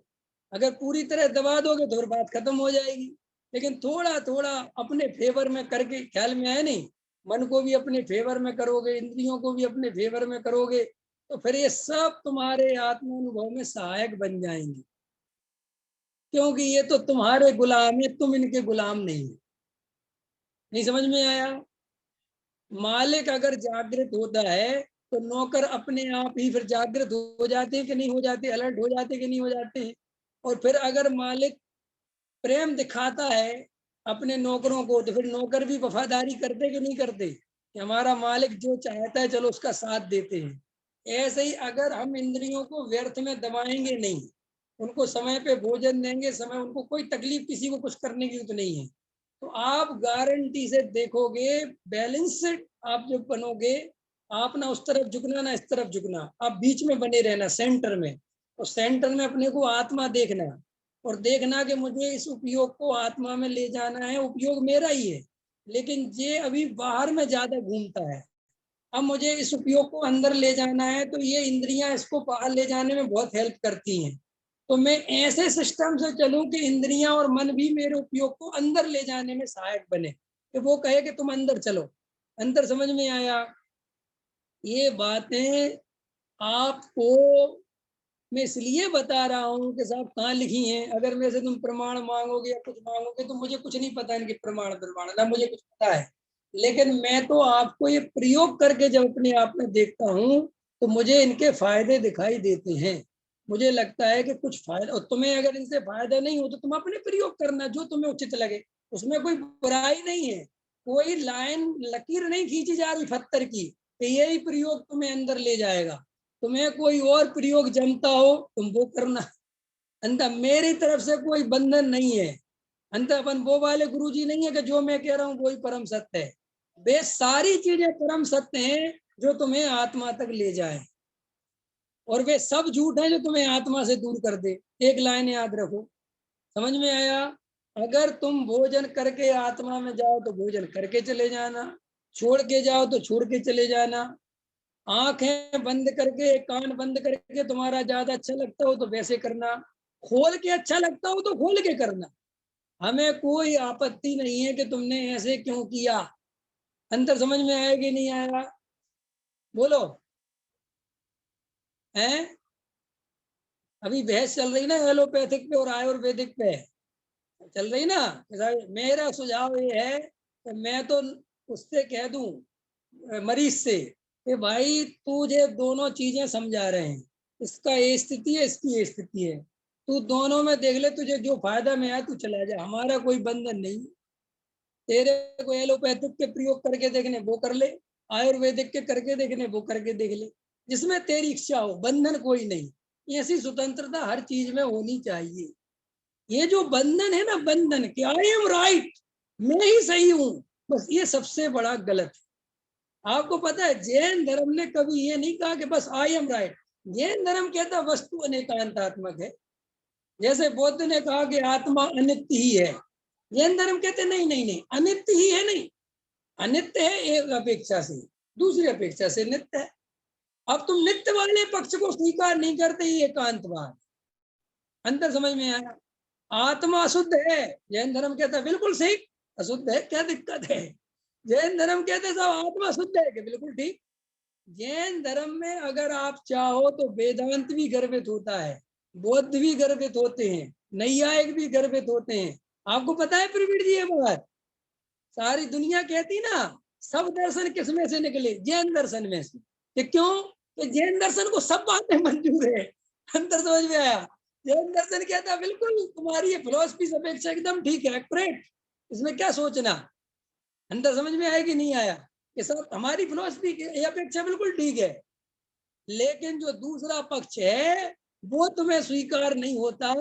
अगर पूरी तरह दबा दोगे तो फिर बात खत्म हो जाएगी। लेकिन थोड़ा थोड़ा अपने फेवर में करके, ख्याल में आए नहीं, मन को भी अपने फेवर में करोगे, इंद्रियों को भी अपने फेवर में करोगे, तो फिर ये सब तुम्हारे आत्मानुभव में सहायक बन जाएंगे। क्योंकि ये तो तुम्हारे गुलाम है, तुम इनके गुलाम नहीं है। नहीं समझ में आया? मालिक अगर जागृत होता है तो नौकर अपने आप ही फिर जागृत हो जाते हैं कि नहीं हो जाते, अलर्ट हो जाते हैं कि नहीं हो जाते हैं। और फिर अगर मालिक प्रेम दिखाता है अपने नौकरों को तो फिर नौकर भी वफादारी करते कि नहीं करते, कि हमारा मालिक जो चाहता है चलो उसका साथ देते हैं। ऐसे ही अगर हम इंद्रियों को व्यर्थ में दबाएंगे नहीं, उनको समय पे भोजन देंगे, समय, उनको कोई तकलीफ किसी को कुछ करने की जरूरत नहीं है, तो आप गारंटी से देखोगे बैलेंस आप जब बनोगे, आप ना उस तरफ झुकना ना इस तरफ झुकना, आप बीच में बने रहना सेंटर में। और सेंटर में अपने को आत्मा देखना, और देखना कि मुझे इस उपयोग को आत्मा में ले जाना है, उपयोग मेरा ही है, लेकिन ये अभी बाहर में ज्यादा घूमता है। अब मुझे इस उपयोग को अंदर ले जाना है तो ये इंद्रियां इसको बाहर ले जाने में बहुत हेल्प करती हैं। तो मैं ऐसे सिस्टम से चलूं कि इंद्रियां और मन भी मेरे उपयोग को अंदर ले जाने में सहायक बने, कि वो कहे कि तुम अंदर चलो। अंदर समझ में आया? ये बातें आपको मैं इसलिए बता रहा हूँ कि साहब कहाँ लिखी हैं। अगर मेरे से तुम प्रमाण मांगोगे या कुछ मांगोगे तो मुझे कुछ नहीं पता इनके प्रमाण प्रमाण, ना मुझे कुछ पता है। लेकिन मैं तो आपको ये प्रयोग करके जब अपने आप में देखता हूँ तो मुझे इनके फायदे दिखाई देते हैं। मुझे लगता है कि कुछ फायदा, और तुम्हें अगर इनसे फायदा नहीं हो तो तुम अपने प्रयोग करना जो तुम्हें उचित लगे, उसमें कोई बुराई नहीं है। कोई लाइन लकीर नहीं खींची जा रही पत्थर की कि यही प्रयोग तुम्हें अंदर ले जाएगा। तुम्हें कोई और प्रयोग जमता हो तुम वो करना। अंत मेरी तरफ से कोई बंधन नहीं है। अंत अपन वो वाले गुरुजी नहीं है कि जो मैं कह रहा हूँ वही परम सत्य है। वे सारी चीजें परम सत्य हैं जो तुम्हें आत्मा तक ले जाए, और वे सब झूठ है जो तुम्हें आत्मा से दूर कर दे। एक लाइन याद रखो। समझ में आया? अगर तुम भोजन करके आत्मा में जाओ तो भोजन करके चले जाना, छोड़ के जाओ तो छोड़ के चले जाना। आंखें बंद करके, कान बंद करके तुम्हारा ज्यादा अच्छा लगता हो तो वैसे करना, खोल के अच्छा लगता हो तो खोल के करना। हमें कोई आपत्ति नहीं है कि तुमने ऐसे क्यों किया। अंतर समझ में आया कि नहीं आया? बोलो। हैं? अभी बहस चल रही ना एलोपैथिक पे और आयुर्वेदिक पे चल रही ना। मेरा सुझाव ये है कि मैं तो उससे कह दूं मरीज से कि भाई तुझे दोनों चीजें समझा रहे हैं, इसका ये स्थिति है, इसकी ये स्थिति है, तू दोनों में देख ले, तुझे जो फायदा में आया तू चला जा, हमारा कोई बंधन नहीं। तेरे को एलोपैथिक के प्रयोग करके देखने वो कर ले, आयुर्वेदिक के करके देखने वो करके देख ले, जिसमें तेरी इच्छा हो, बंधन कोई नहीं। ऐसी स्वतंत्रता हर चीज में होनी चाहिए। ये जो बंधन है ना, बंधन कि आई एम राइट, मैं ही सही हूं, बस ये सबसे बड़ा गलत है। आपको पता है जैन धर्म ने कभी ये नहीं कहा कि बस आई एम राइट। जैन धर्म कहता वस्तु अनेकांतात्मक है। जैसे बुद्ध ने कहा कि आत्मा अनित्य ही है, जैन धर्म कहते नहीं नहीं नहीं, अनित्य ही है नहीं, अनित्य है एक अपेक्षा से, दूसरी अपेक्षा से नित्य है। अब तुम नित्य वाले पक्ष को स्वीकार नहीं करते, ये एकांतवाद। अंतर समझ में आया? आत्मा अशुद्ध है, जैन धर्म कहता है बिल्कुल सही, अशुद्ध है, क्या दिक्कत है? जैन धर्म कहते सब आत्मा शुद्ध है कि बिल्कुल ठीक। जैन धर्म में अगर आप चाहो तो वेदांत भी गर्भित होता है, बौद्ध भी गर्भित होते हैं, नैयायिक भी गर्भित होते हैं। आपको पता है प्रवीण जी ये बात? सारी दुनिया कहती ना सब दर्शन किस में से निकले, जैन दर्शन में से। कि क्यों? कि जैन दर्शन को सब बातें मंजूर है। अंतर समझ में आया? जैन दर्शन कहता है बिल्कुल तुम्हारी ये फिलोसफी से अपेक्षा एकदम ठीक है, करेक्ट, इसमें क्या सोचना। अंतर समझ में आया कि नहीं आया? कि सब हमारी फिलोसफी की अपेक्षा बिल्कुल ठीक है। लेकिन जो दूसरा पक्ष है वो तुम्हें स्वीकार नहीं होता,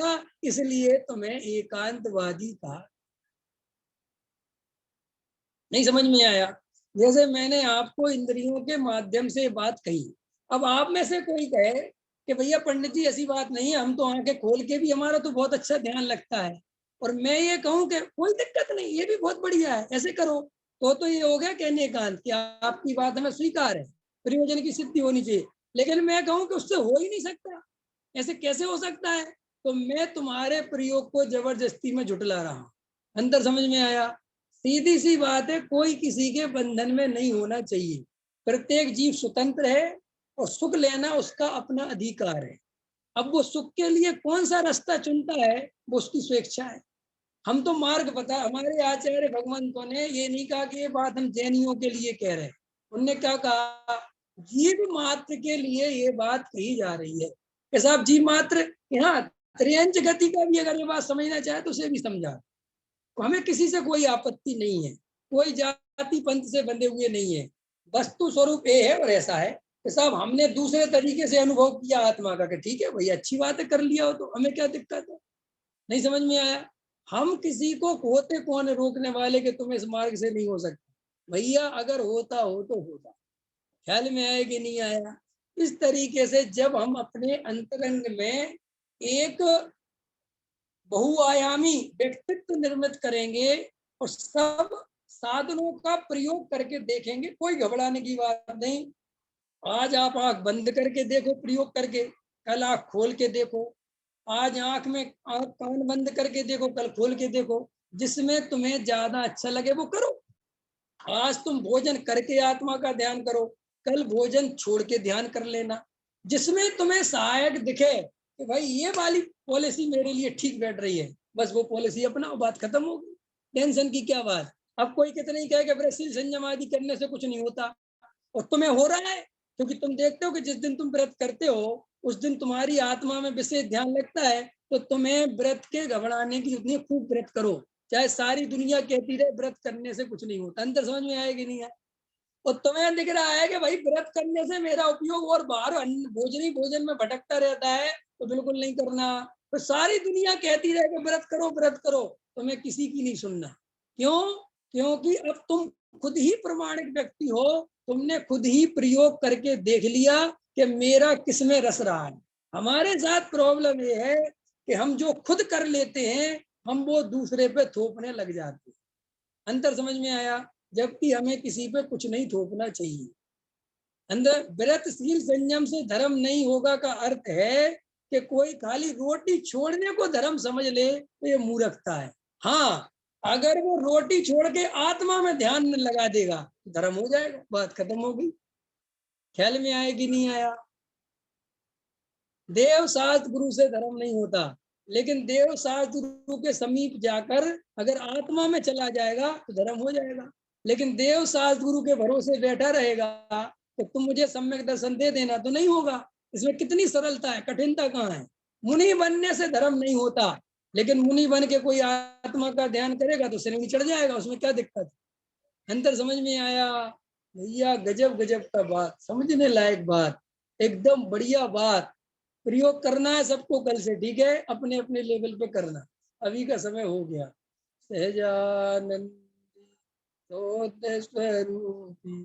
इसलिए तुम्हें एकांतवादी कहा। नहीं समझ में आया? जैसे मैंने आपको इंद्रियों के माध्यम से बात कही, अब आप में से कोई कहे कि भैया पंडित जी ऐसी बात नहीं है, हम तो आंखें खोल के भी हमारा तो बहुत अच्छा ध्यान लगता है, और मैं ये कहूं कि कोई दिक्कत नहीं, ये भी बहुत बढ़िया है, ऐसे करो, तो ये हो गया कहने एकांत कि आपकी बात हमें स्वीकार है, प्रयोजन की सिद्धि होनी चाहिए। लेकिन मैं कहूँ कि उससे हो ही नहीं सकता, ऐसे कैसे हो सकता है? तो मैं तुम्हारे प्रयोग को जबरदस्ती में झुटला रहा हूँ। अंतर समझ में आया? सीधी सी बात है, कोई किसी के बंधन में नहीं होना चाहिए। प्रत्येक जीव स्वतंत्र है और सुख लेना उसका अपना अधिकार है। अब वो सुख के लिए कौन सा रास्ता चुनता है वो उसकी स्वेच्छा है। हम तो मार्ग पता, हमारे आचार्य भगवंतों ने ये नहीं कहा कि ये बात हम जैनियों के लिए कह रहे हैं। उनने क्या कहा? जीव मात्र के लिए ये बात कही जा रही है कि साहब जीव मात्र, यहाँ त्रियंच गति का भी अगर ये बात समझना चाहे तो उसे भी समझा। हमें किसी से कोई आपत्ति नहीं है, कोई जाति पंथ से बंधे हुए नहीं है। वस्तु स्वरूप ये है और ऐसा है कि साहब हमने दूसरे तरीके से अनुभव किया आत्मा का, कि ठीक है भैया अच्छी बात है, कर लिया हो तो हमें क्या दिक्कत है। नहीं समझ में आया? हम किसी को होते कौन रोकने वाले कि तुम इस मार्ग से नहीं हो सकते? भैया अगर होता हो तो होता। ख्याल में आया कि नहीं आया? इस तरीके से जब हम अपने अंतरंग में एक बहुआयामी व्यक्तित्व निर्मित करेंगे और सब साधनों का प्रयोग करके देखेंगे, कोई घबराने की बात नहीं। आज आप आंख बंद करके देखो प्रयोग करके, कल आंख खोल के देखो। आज आंख कान बंद करके देखो, कल खोल के देखो। जिसमें तुम्हें ज्यादा अच्छा लगे वो करो। आज तुम भोजन करके आत्मा का ध्यान करो, कल भोजन छोड़ के ध्यान कर लेना। जिसमें तुम्हें सहायक दिखे कि भाई ये वाली पॉलिसी मेरे लिए ठीक बैठ रही है, बस वो पॉलिसी अपना, बात खत्म होगी। टेंशन की क्या बात? अब कोई कितना ही कहेगा ब्रसील संयम आदि करने से कुछ नहीं होता, और तुम्हें हो रहा है, क्योंकि तुम देखते हो कि जिस दिन तुम व्रत करते हो उस दिन तुम्हारी आत्मा में विशेष ध्यान लगता है। तो तुम्हें व्रत के घबराने की उतनी खूब व्रत करो, चाहे सारी दुनिया कहती रहे व्रत करने से कुछ नहीं होता। अंतर समझ में आएगी नहीं है? और तुम्हें दिख रहा है कि भाई व्रत करने से मेरा उपयोग और बाहर भोजन में भटकता रहता है, तो बिल्कुल नहीं करना। तो सारी दुनिया कहती रहे कि व्रत करो व्रत करो, तुम्हें किसी की नहीं सुनना। क्यों? क्योंकि अब तुम खुद ही प्रमाणिक व्यक्ति हो, तुमने खुद ही प्रयोग करके देख लिया कि मेरा किसमें रस रहा है। हमारे साथ प्रॉब्लम ये है कि हम जो खुद कर लेते हैं हम वो दूसरे पे थोपने लग जाते हैं। अंतर समझ में आया? जबकि हमें किसी पे कुछ नहीं थोपना चाहिए। अंदर व्रतशील संयम से धर्म नहीं होगा का अर्थ है कि कोई खाली रोटी छोड़ने को धर्म समझ ले तो ये मूर्खता है। हाँ, अगर वो रोटी छोड़ के आत्मा में ध्यान लगा देगा धर्म हो जाएगा, बात खत्म हो गई। ख्याल में आया कि नहीं आया? देव शास्त्र गुरु से धर्म नहीं होता, लेकिन देव शास्त्र गुरु के समीप जाकर अगर आत्मा में चला जाएगा तो धर्म हो जाएगा। लेकिन देव शास्त्र गुरु के भरोसे बैठा रहेगा तो तुम मुझे सम्यक दर्शन दे देना, तो नहीं होगा। इसमें कितनी सरलता है, कठिनता कहाँ है। मुनि बनने से धर्म नहीं होता, लेकिन मुनि बन के कोई आत्मा का ध्यान करेगा तो श्रेणी चढ़ जाएगा, उसमें क्या दिक्कत। अंतर समझ में आया भैया? गजब गजब का बात, समझने लायक बात, एकदम बढ़िया बात। प्रयोग करना है सबको कल से, ठीक है, अपने अपने लेवल पे करना। अभी का समय हो गया। सहजानंद स्वरूपी